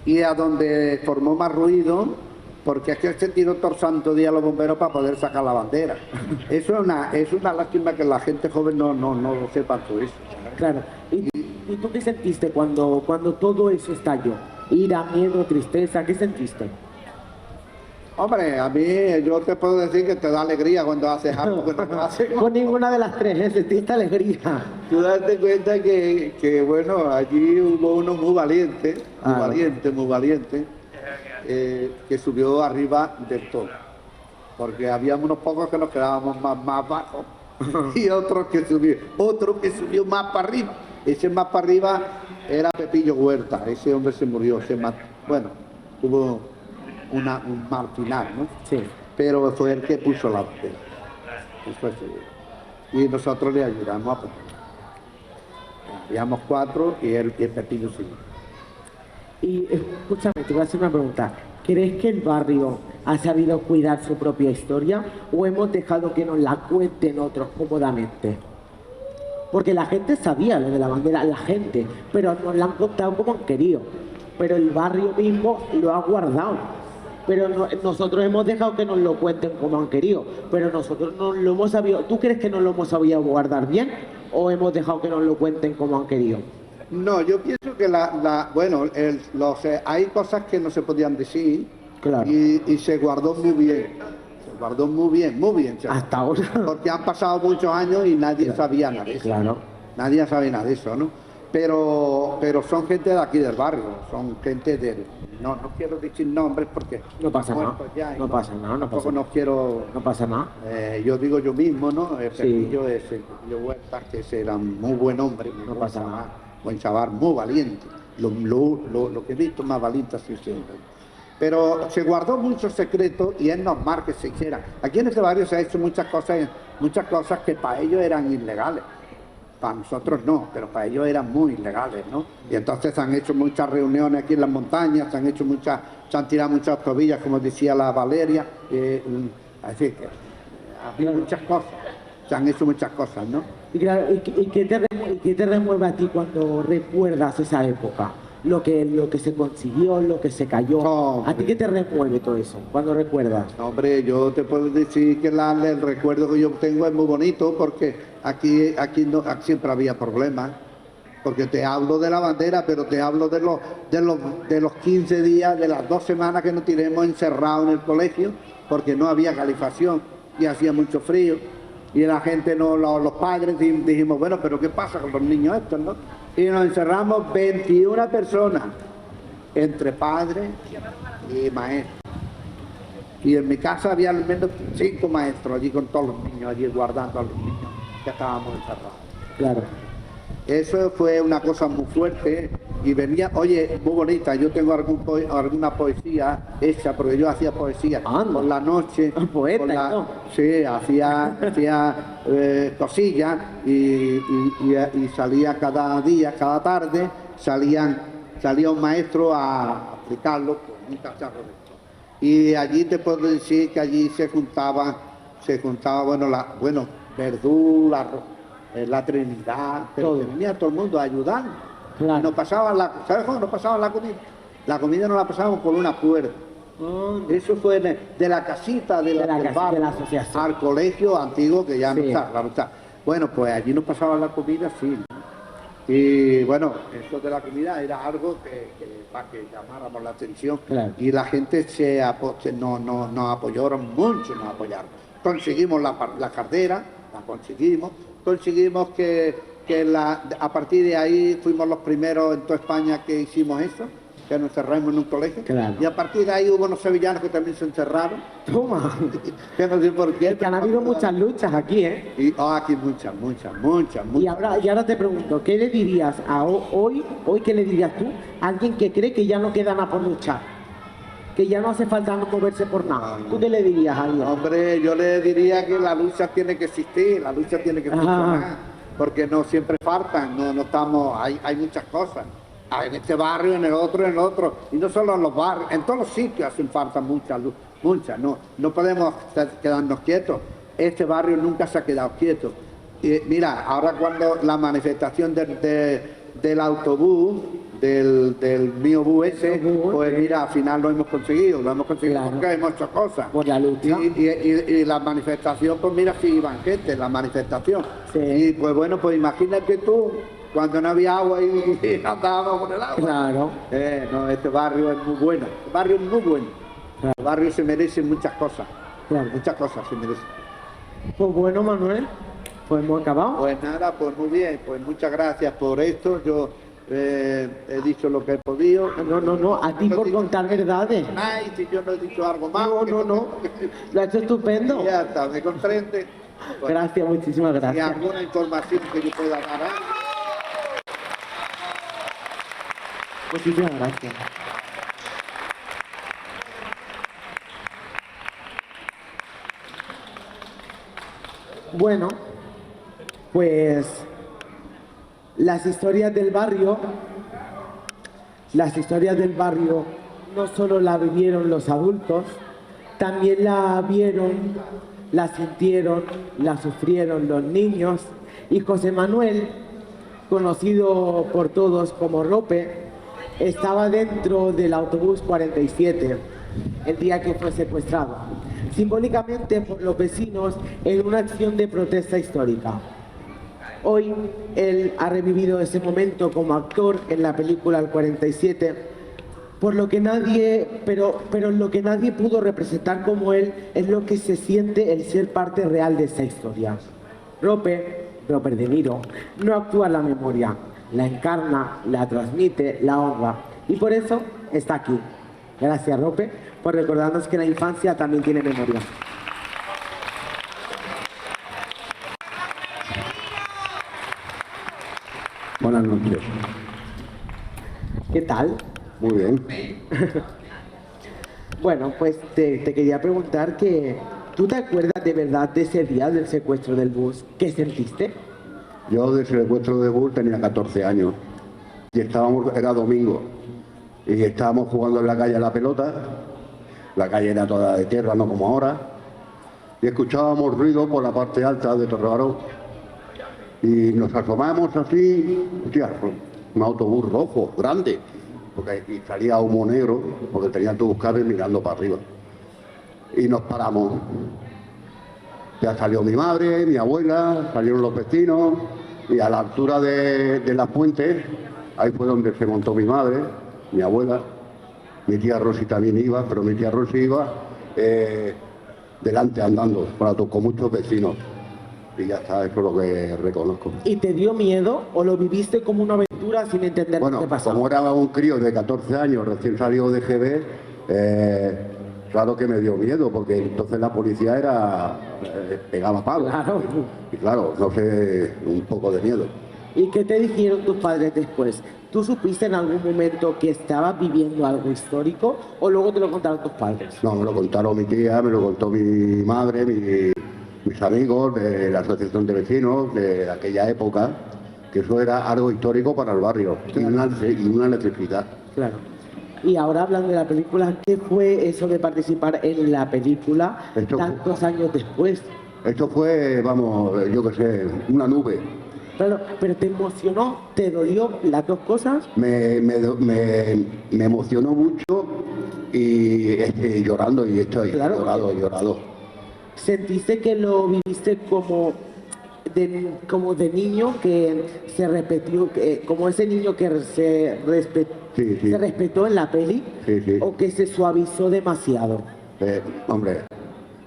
Y a donde formó más ruido, porque es que se tiró todo el santo día los bomberos para poder sacar la bandera. Eso es una lástima que la gente joven no lo sepa todo eso. Claro. ¿Y tú qué sentiste cuando todo eso estalló? ¿Ira, miedo, tristeza? ¿Qué sentiste? Hombre, a mí yo te puedo decir que te da alegría cuando haces algo que no haces. Con ninguna de las tres, ¿eh? Sentiste alegría. Tú date cuenta que bueno, allí hubo uno muy valiente, que subió arriba del todo. Porque había unos pocos que nos quedábamos más bajos y otro que subió más para arriba. Ese más para arriba era Pepillo Huerta, ese hombre se murió, bueno, tuvo un mal final, ¿no? Sí. Pero fue el que puso la bandera. Eso es, y nosotros le ayudamos a poner. Habíamos 4 y el Pepillo siguió. Y escúchame, te voy a hacer una pregunta. ¿Crees que el barrio ha sabido cuidar su propia historia o hemos dejado que nos la cuenten otros cómodamente? Porque la gente sabía lo de la bandera, la gente, pero nos la han contado como han querido. Pero el barrio mismo lo ha guardado. Pero nosotros hemos dejado que nos lo cuenten como han querido, pero nosotros no lo hemos sabido. ¿Tú crees que no lo hemos sabido guardar bien o hemos dejado que nos lo cuenten como han querido? No, yo pienso que hay cosas que no se podían decir, claro, y se guardó muy bien. Se guardó muy bien. Hasta ahora. Porque han pasado muchos años y nadie sabía nada de eso. Claro. Nadie sabe nada de eso, ¿no? Pero son gente de aquí del barrio, son gente de... No quiero decir nombres porque... No pasa nada, no pasa nada. Yo digo yo mismo, ¿no? El Sí. Pepillo Huerta, que era un muy buen hombre, No pasa nada. buen chaval, muy valiente. Lo que he visto más valiente así siempre. Pero se guardó muchos secretos y es normal que se hiciera. Aquí en este barrio se ha hecho muchas cosas que para ellos eran ilegales. Para nosotros no, pero para ellos eran muy ilegales, ¿no? Y entonces se han hecho muchas reuniones aquí en las montañas, se han tirado muchas tobillas, como decía la Valeria, así que había muchas cosas, se han hecho muchas cosas, ¿no? Y claro, qué te remueve a ti cuando recuerdas esa época? Lo que se consiguió, lo que se cayó. Hombre. ¿A ti qué te remueve todo eso cuando recuerdas? Hombre, yo te puedo decir que el recuerdo que yo tengo es muy bonito porque aquí siempre había problemas. Porque te hablo de la bandera, pero te hablo de los 15 días, de las 2 semanas que nos tiremos encerrados en el colegio porque no había calefacción y hacía mucho frío. Y la gente, los padres dijimos, bueno, pero ¿qué pasa con los niños estos, no? Y nos encerramos 21 personas, entre padres y maestros. Y en mi casa había al menos 5 maestros allí con todos los niños, allí guardando a los niños que estábamos encerrados. Claro. Eso fue una cosa muy fuerte y venía, oye, muy bonita. Yo tengo alguna poesía hecha, porque yo hacía poesía por la noche. Poeta, ¿no? Sí, hacía cosillas y salía cada día, cada tarde, salía un maestro a explicarlo con un cacharro de esto. Y allí te puedo decir que allí se juntaba Verdú, la Trinidad, pero venía todo el mundo a ayudar. Claro. Nos pasaban ¿sabes cómo nos pasaban la comida? La comida nos la pasábamos por una puerta. Eso fue de la casita del barrio de la asociación al colegio antiguo que ya sí. no está. Bueno, pues allí nos pasaban la comida, sí. Y bueno, eso de la comida era algo para que llamáramos la atención. Claro. Y la gente nos apoyaron mucho, nos apoyaron. Conseguimos la cartera, la conseguimos que a partir de ahí fuimos los primeros en toda España que hicimos eso, que nos encerramos en un colegio. Claro. Y a partir de ahí hubo unos sevillanos que también se encerraron. Toma. Que no sé por qué. Es que han habido muchas luchas aquí, ¿eh? Y aquí muchas. Y ahora te pregunto, ¿qué le dirías hoy qué le dirías tú a alguien que cree que ya no queda nada por luchar? Que ya no hace falta no moverse por nada. ¿Tú qué le dirías a alguien? Hombre, yo le diría que la lucha tiene que existir, la lucha tiene que funcionar, porque no siempre faltan, no estamos, hay muchas cosas. En este barrio, en el otro, en el otro. Y no solo en los barrios, en todos los sitios hacen falta mucha luz, mucha. No podemos quedarnos quietos. Este barrio nunca se ha quedado quieto. Y mira, ahora cuando la manifestación del autobús, del mío bus ese, pues mira, al final lo hemos conseguido Claro. porque hemos hecho cosas. Por la lucha. Y la manifestación, pues mira, sí iban gente, la manifestación. Sí. Y pues bueno, pues imagínate tú, cuando no había agua y andábamos con el agua. Claro. No, este barrio es muy bueno, el barrio es muy bueno. Claro. El barrio se merece muchas cosas, Claro. muchas cosas se merece. Pues bueno, Manuel, pues hemos acabado. Pues nada, pues muy bien, pues muchas gracias por esto. Yo he dicho lo que he podido. No, a ti No he por dicho- contar verdades. Ay, si yo no he dicho algo más. No. Lo has hecho estupendo. Ya está, me comprende. Bueno, Gracias, muchísimas y gracias. alguna información que yo pueda dar. Muchísimas gracias. Bueno, pues las historias del barrio no solo la vivieron los adultos, también la vieron, la sintieron, la sufrieron los niños. Y José Manuel, conocido por todos como Rope, estaba dentro del autobús 47 el día que fue secuestrado, simbólicamente por los vecinos en una acción de protesta histórica. Hoy él ha revivido ese momento como actor en la película El 47, por lo que pero lo que nadie pudo representar como él es lo que se siente el ser parte real de esta historia. Robert De Niro, no actúa la memoria, la encarna, la transmite, la honra, y por eso está aquí. Gracias, Rope, por recordarnos que la infancia también tiene memoria. Buenas noches. ¿Qué tal? Muy bien. Bueno, pues te quería preguntar que ¿tú te acuerdas de verdad de ese día del secuestro del bus? ¿Qué sentiste? Yo de secuestro de bus tenía 14 años y era domingo y estábamos jugando en la calle a la pelota. La calle era toda de tierra, no como ahora, y escuchábamos ruido por la parte alta de Torrebaró y nos asomamos así, hostia, un autobús rojo, grande, y salía humo negro porque tenía todos los cables mirando para arriba y nos paramos. Ya salió mi madre, mi abuela, salieron los vecinos y a la altura de la fuente, ahí fue donde se montó mi madre, mi abuela, mi tía Rosy también iba, pero mi tía Rosy iba delante andando, con muchos vecinos. Y ya está, eso es lo que reconozco. ¿Y te dio miedo o lo viviste como una aventura sin entender Bueno, qué pasaba? como era un crío de 14 años, recién salido de GB, claro que me dio miedo, porque entonces la policía pegaba palos. Claro. Y claro, no sé, un poco de miedo. ¿Y qué te dijeron tus padres después? ¿Tú supiste en algún momento que estabas viviendo algo histórico o luego te lo contaron tus padres? No, me lo contaron mi tía, me lo contó mi madre, mis amigos de la asociación de vecinos de aquella época, que eso era algo histórico para el barrio, y una electricidad. Claro. Y ahora hablando de la película, ¿qué fue eso de participar en la película tantos años después? Esto fue, vamos, yo qué sé, una nube. Claro, pero ¿te emocionó? ¿Te dolió las dos cosas? Me emocionó mucho y llorando, y estoy Claro. llorado. ¿Sentiste que lo viviste como de niño que se repetió, como ese niño que se respetó en la peli? Sí. ¿O que se suavizó demasiado? Hombre,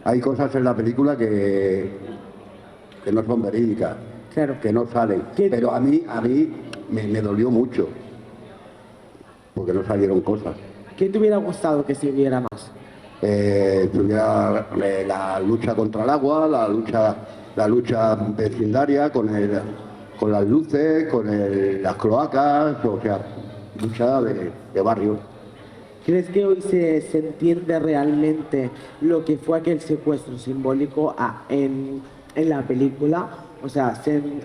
hay cosas en la película que no son verídicas, Claro. que no salen. Pero a mí me dolió mucho, porque no salieron cosas. ¿Qué te hubiera gustado que se viera más? Tuviera la lucha contra el agua, la lucha vecindaria con las luces, con las cloacas, o sea, lucha de barrio. ¿Crees que hoy se entiende realmente lo que fue aquel secuestro simbólico en la película? O sea,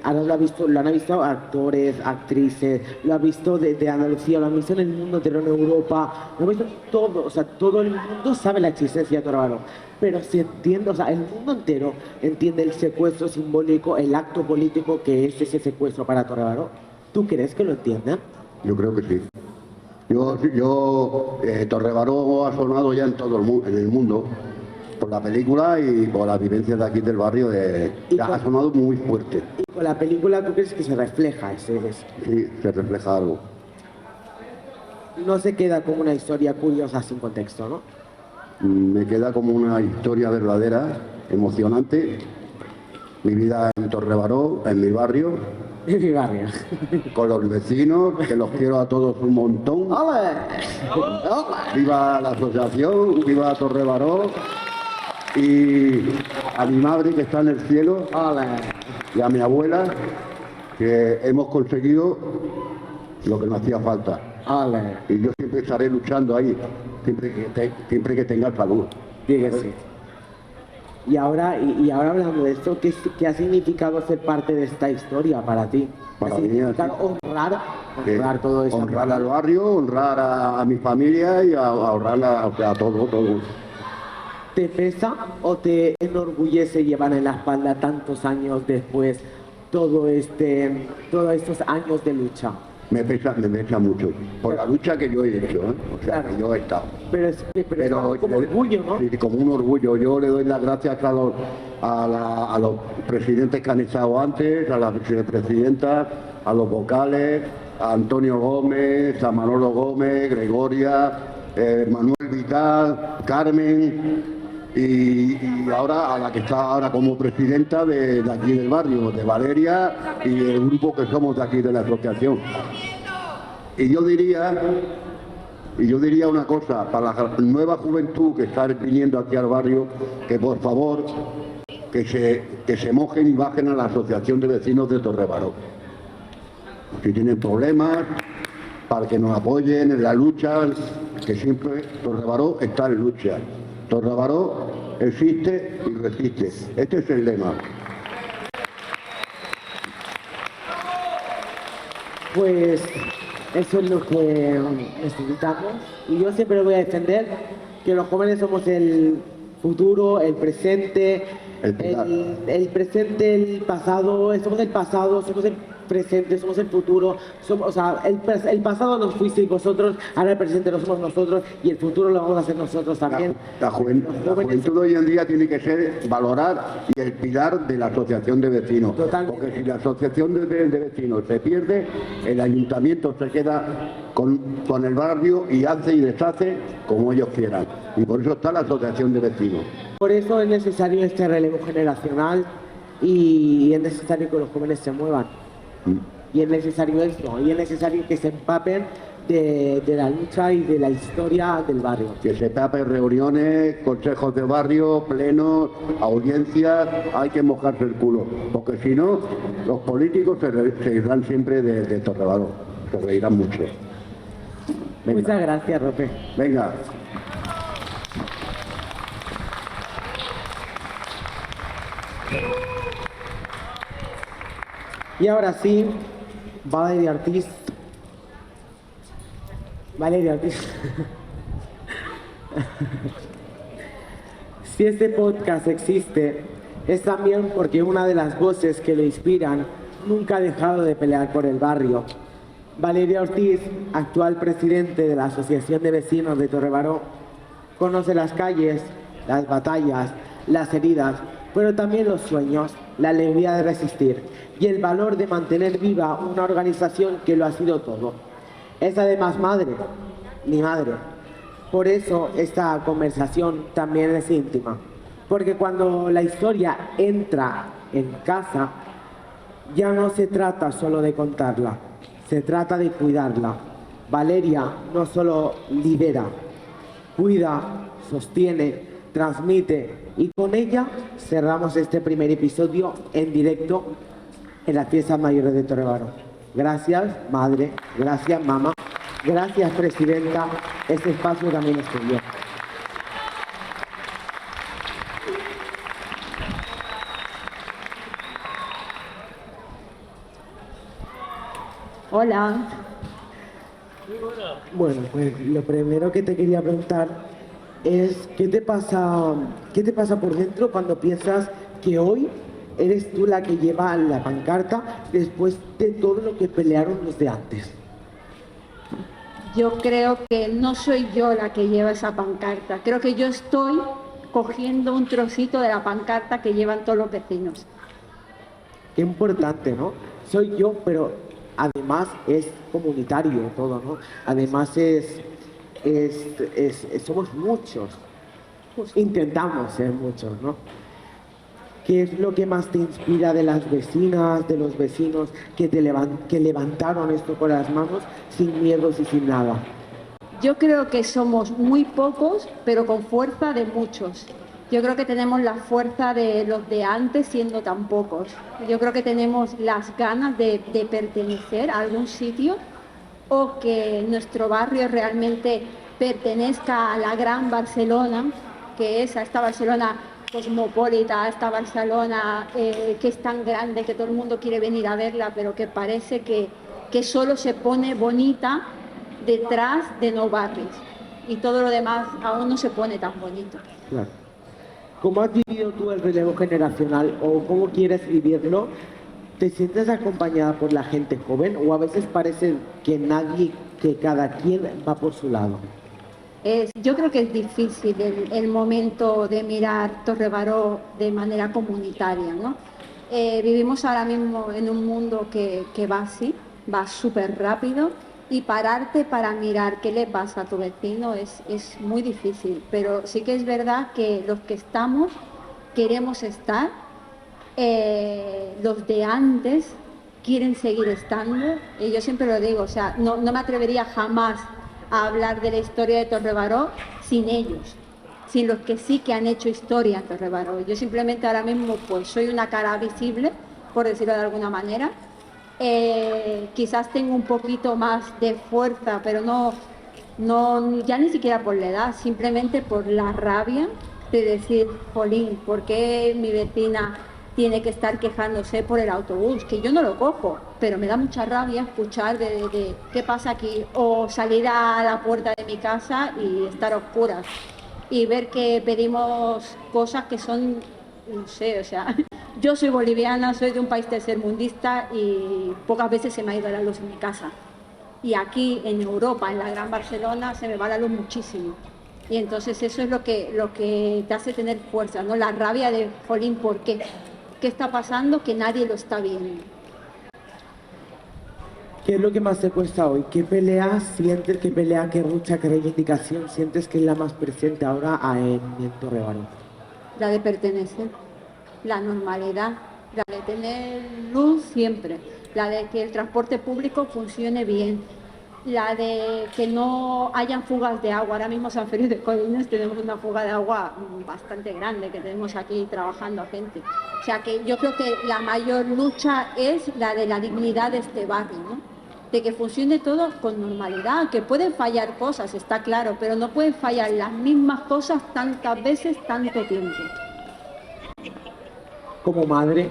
ahora lo han visto actores, actrices, lo han visto de Andalucía, lo han visto en el mundo entero, en Europa, lo han visto todo, o sea, todo el mundo sabe la existencia de Torre Baró. Pero se entiende, o sea, el mundo entero entiende el secuestro simbólico, el acto político que es ese secuestro para Torre Baró. ¿Tú crees que lo entiendan? Yo creo que sí. Torre Baró ha sonado ya en todo en el mundo, por la película y por las vivencias de aquí del barrio, ha sonado muy fuerte. ¿Y con la película tú crees que se refleja ese? Sí, se refleja algo. No se queda como una historia curiosa sin contexto, ¿no? Me queda como una historia verdadera, emocionante. Mi vida en Torre Baró, en mi barrio, En mi barrio. con los vecinos, que los quiero a todos un montón. ¡Ole! Viva la asociación, viva Torre Baró. Y a mi madre que está en el cielo, ¡Ole! y a mi abuela, que hemos conseguido lo que nos hacía falta. ¡Ole! Y yo siempre estaré luchando ahí, siempre que tenga salud. Sí que sí. Y ahora hablando de esto, ¿qué ha significado ser parte de esta historia para ti? Para ¿Ha mí, significado honrar todo eso? Honrar al barrio, honrar a mi familia y a honrar a todo. ¿Te pesa o te enorgullece llevar en la espalda tantos años después todos estos años de lucha? Me pesa mucho, por la lucha que yo he hecho, ¿eh? O sea, Claro. que yo he estado. Pero es como orgullo, ¿no? Sí, como un orgullo. Yo le doy las gracias a los presidentes que han estado antes, a las vicepresidentas, a los vocales, a Antonio Gómez, a Manolo Gómez, Gregoria, Manuel Vital, Carmen. Y ahora a la que está ahora como presidenta de aquí del barrio, de Valeria, y el grupo que somos de aquí de la asociación. Y yo diría una cosa, para la nueva juventud que está viniendo aquí al barrio, que por favor, que se mojen y bajen a la Asociación de Vecinos de Torre Baró. Si tienen problemas, para que nos apoyen en la lucha, que siempre Torre Baró está en lucha. Torre Baró existe y resiste. Este es el lema. Pues eso es lo que necesitamos. Y yo siempre voy a defender que los jóvenes somos el futuro, el presente, el presente, el pasado, somos el pasado, somos el presente, somos el futuro, el pasado nos fuisteis vosotros, ahora el presente lo somos nosotros y el futuro lo vamos a hacer nosotros también. La juventud hoy en día tiene que ser valorar y el pilar de la asociación de vecinos. Totalmente. Porque si la asociación de vecinos se pierde, el ayuntamiento se queda con el barrio y hace y deshace como ellos quieran. Y por eso está la asociación de vecinos. Por eso es necesario este relevo generacional y es necesario que los jóvenes se muevan. Y es necesario eso, y es necesario que se empapen de la lucha y de la historia del barrio. Que se empapen reuniones, consejos de barrio, plenos, audiencias, hay que mojarse el culo, porque si no, los políticos se irán siempre de Torre Baró, se reirán mucho. Venga. Muchas gracias, Rope. Venga. Y ahora sí, Valeria Ortiz. Si este podcast existe, es también porque una de las voces que lo inspiran nunca ha dejado de pelear por el barrio. Valeria Ortiz, actual presidente de la Asociación de Vecinos de Torre Baró, conoce las calles, las batallas, las heridas, pero también los sueños, la alegría de resistir y el valor de mantener viva una organización que lo ha sido todo. Es además mi madre. Por eso esta conversación también es íntima, porque cuando la historia entra en casa, ya no se trata solo de contarla, se trata de cuidarla. Valeria no solo lidera, cuida, sostiene, transmite, y con ella cerramos este primer episodio en directo en las fiestas mayores de Torre Baró. Gracias, madre, gracias, mamá, gracias, presidenta, este espacio también es tuyo. Hola. Bueno, pues lo primero que te quería preguntar es ¿qué te pasa por dentro cuando piensas que hoy eres tú la que lleva la pancarta después de todo lo que pelearon los de antes? Yo creo que no soy yo la que lleva esa pancarta. Creo que yo estoy cogiendo un trocito de la pancarta que llevan todos los vecinos. Qué importante, ¿no? Soy yo, pero además es comunitario todo, ¿no? Además somos muchos. Intentamos ser muchos, ¿no? ¿Qué es lo que más te inspira de las vecinas, de los vecinos que levantaron esto con las manos sin miedos y sin nada? Yo creo que somos muy pocos, pero con fuerza de muchos. Yo creo que tenemos la fuerza de los de antes siendo tan pocos. Yo creo que tenemos las ganas de pertenecer a algún sitio o que nuestro barrio realmente pertenezca a la gran Barcelona, que es a esta Barcelona cosmopolita, a esta Barcelona que es tan grande que todo el mundo quiere venir a verla, pero que parece que solo se pone bonita detrás de no barrios y todo lo demás aún no se pone tan bonito. Claro. ¿Cómo has vivido tú el relevo generacional o cómo quieres vivirlo? ¿Te sientes acompañada por la gente joven o a veces parece que cada quien va por su lado? Yo creo que es difícil el momento de mirar Torrebaró de manera comunitaria, ¿no? Vivimos ahora mismo en un mundo que va así, va súper rápido, y pararte para mirar qué le pasa a tu vecino es muy difícil, pero sí que es verdad que los que estamos queremos estar, los de antes quieren seguir estando, y yo siempre lo digo, o sea, no me atrevería jamás a hablar de la historia de Torrebaró sin ellos, sin los que sí que han hecho historia en Torrebaró. Yo simplemente ahora mismo pues soy una cara visible, por decirlo de alguna manera. Quizás tengo un poquito más de fuerza, pero no ya ni siquiera por la edad, simplemente por la rabia de decir, jolín, ¿por qué mi vecina tiene que estar quejándose por el autobús? Que yo no lo cojo, pero me da mucha rabia escuchar de qué pasa aquí, o salir a la puerta de mi casa y estar a oscuras y ver que pedimos cosas que son, no sé, o sea, yo soy boliviana, soy de un país tercermundista y pocas veces se me ha ido la luz en mi casa. Y aquí en Europa, en la Gran Barcelona, se me va la luz muchísimo. Y entonces eso es lo que te hace tener fuerza, ¿no? La rabia de, jolín, ¿por qué? ¿Qué está pasando que nadie lo está viendo? ¿Qué es lo que más te cuesta hoy? ¿Qué pelea sientes, qué pelea, qué lucha, qué reivindicación sientes que es la más presente ahora en Torrebaró? La de pertenecer, la normalidad, la de tener luz siempre, la de que el transporte público funcione bien, la de que no hayan fugas de agua. Ahora mismo en San Feliu de Codines tenemos una fuga de agua bastante grande que tenemos aquí trabajando a gente. O sea que yo creo que la mayor lucha es la de la dignidad de este barrio, ¿no? De que funcione todo con normalidad, que pueden fallar cosas, está claro, pero no pueden fallar las mismas cosas tantas veces, tanto tiempo. Como madre.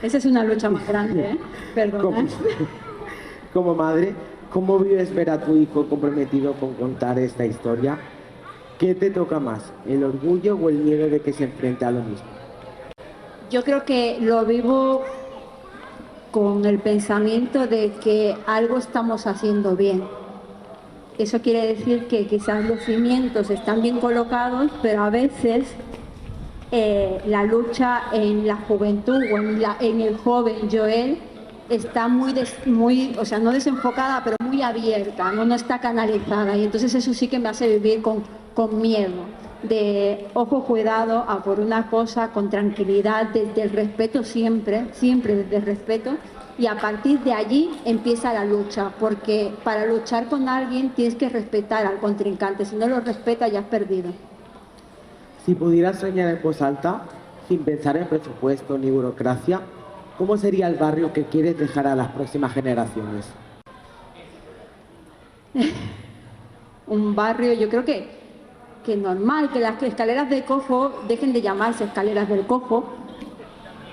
Esa es una lucha más grande, ¿eh? Perdón. Como madre, ¿cómo vives ver a tu hijo comprometido con contar esta historia? ¿Qué te toca más, el orgullo o el miedo de que se enfrente a lo mismo? Yo creo que lo vivo con el pensamiento de que algo estamos haciendo bien. Eso quiere decir que quizás los cimientos están bien colocados, pero a veces la lucha en la juventud o en el joven Joel está muy, o sea, no desenfocada, pero muy abierta, no está canalizada, y entonces eso sí que me hace vivir con miedo, de ojo, cuidado, a por una cosa con tranquilidad, desde el respeto siempre desde el respeto, y a partir de allí empieza la lucha, porque para luchar con alguien tienes que respetar al contrincante, si no lo respetas ya has perdido. Si pudieras soñar en voz alta, sin pensar en presupuesto ni burocracia, ¿cómo sería el barrio que quieres dejar a las próximas generaciones? Un barrio, yo creo que normal, que las escaleras del cojo dejen de llamarse escaleras del cojo,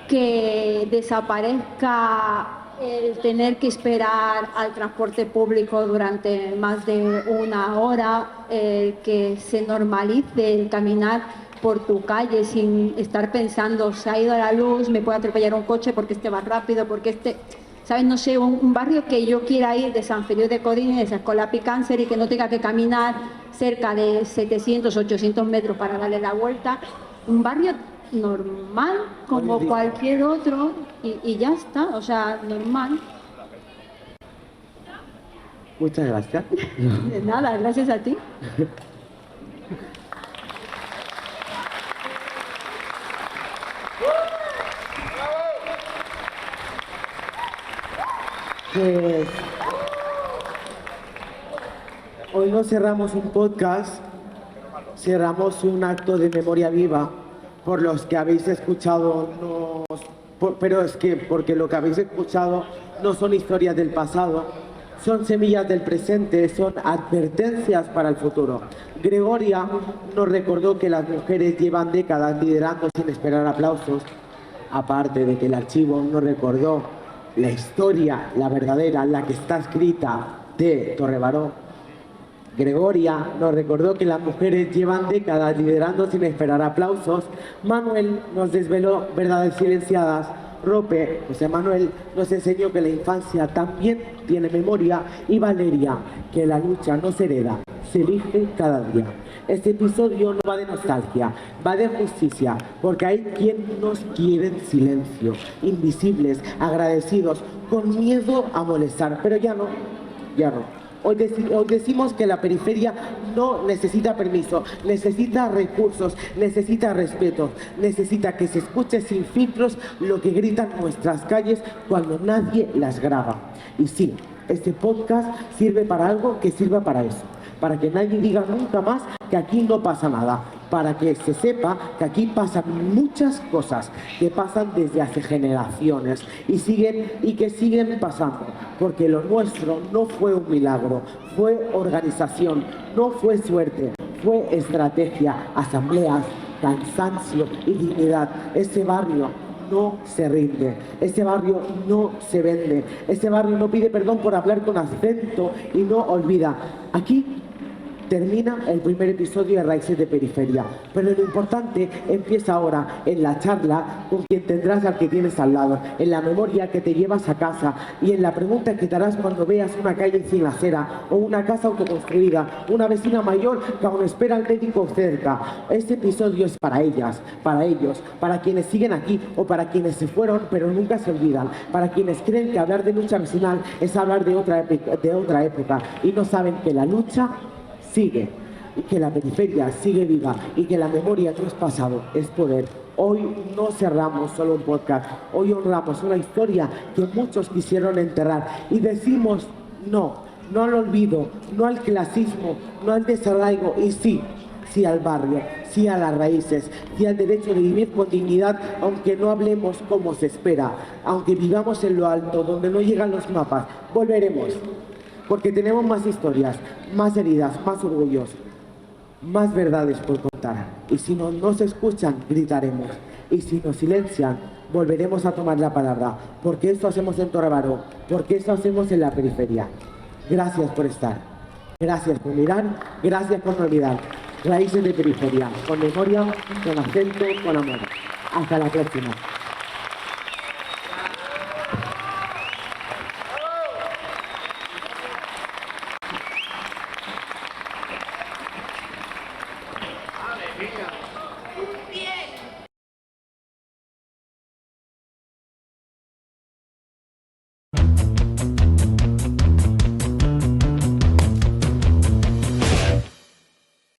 que desaparezca El tener que esperar al transporte público durante más de una hora, el que se normalice el caminar por tu calle sin estar pensando, se ha ido la luz, me puede atropellar un coche porque este va rápido, porque este... ¿Sabes? No sé, un barrio que yo quiera ir de San Feliu de Codines a Escolapi Cáncer y que no tenga que caminar cerca de 700, 800 metros para darle la vuelta. Un barrio normal, como cualquier otro, y ya está, o sea, normal. Muchas gracias. De nada, gracias a ti. Pues hoy no cerramos un podcast, cerramos un acto de memoria viva por los que habéis escuchado, pero es que porque lo que habéis escuchado no son historias del pasado, son semillas del presente, son advertencias para el futuro. Gregoria nos recordó que las mujeres llevan décadas liderando sin esperar aplausos, aparte de que el archivo nos recordó la historia, la verdadera, la que está escrita de Torrebaró. Gregoria nos recordó que las mujeres llevan décadas liderando sin esperar aplausos. Manuel nos desveló verdades silenciadas. Rope, José Manuel, nos enseñó que la infancia también tiene memoria. Y Valeria, que la lucha no se hereda, se elige cada día. Este episodio no va de nostalgia, va de justicia, porque hay quien nos quiere en silencio, invisibles, agradecidos, con miedo a molestar, pero ya no. Hoy decimos que la periferia no necesita permiso, necesita recursos, necesita respeto, necesita que se escuche sin filtros lo que gritan nuestras calles cuando nadie las graba. Y sí, este podcast sirve para algo que sirva para eso, para que nadie diga nunca más que aquí no pasa nada, para que se sepa que aquí pasan muchas cosas que pasan desde hace generaciones y que siguen pasando, porque lo nuestro no fue un milagro, fue organización, no fue suerte, fue estrategia, asambleas, cansancio y dignidad. Ese barrio no se rinde, ese barrio no se vende, ese barrio no pide perdón por hablar con acento y no olvida. Aquí termina el primer episodio de Raíces de Periferia, pero lo importante empieza ahora, en la charla con quien tendrás al que tienes al lado, en la memoria que te llevas a casa y en la pregunta que te harás cuando veas una calle sin acera o una casa autoconstruida, una vecina mayor que aún espera al médico cerca. Este episodio es para ellas, para ellos, para quienes siguen aquí o para quienes se fueron pero nunca se olvidan, para quienes creen que hablar de lucha vecinal es hablar de otra época y no saben que la lucha sigue, y que la periferia sigue viva y que la memoria no es pasado, es poder. Hoy no cerramos solo un podcast, hoy honramos una historia que muchos quisieron enterrar y decimos no al olvido, no al clasismo, no al desarraigo y sí al barrio, sí a las raíces, sí al derecho de vivir con dignidad, aunque no hablemos como se espera, aunque vivamos en lo alto, donde no llegan los mapas. Volveremos, porque tenemos más historias, más heridas, más orgullos, más verdades por contar. Y si no nos escuchan, gritaremos. Y si nos silencian, volveremos a tomar la palabra. Porque eso hacemos en Torrebaró, porque eso hacemos en la periferia. Gracias por estar. Gracias por mirar, gracias por no olvidar. Raíces de Periferia, con memoria, con acento, con amor. Hasta la próxima.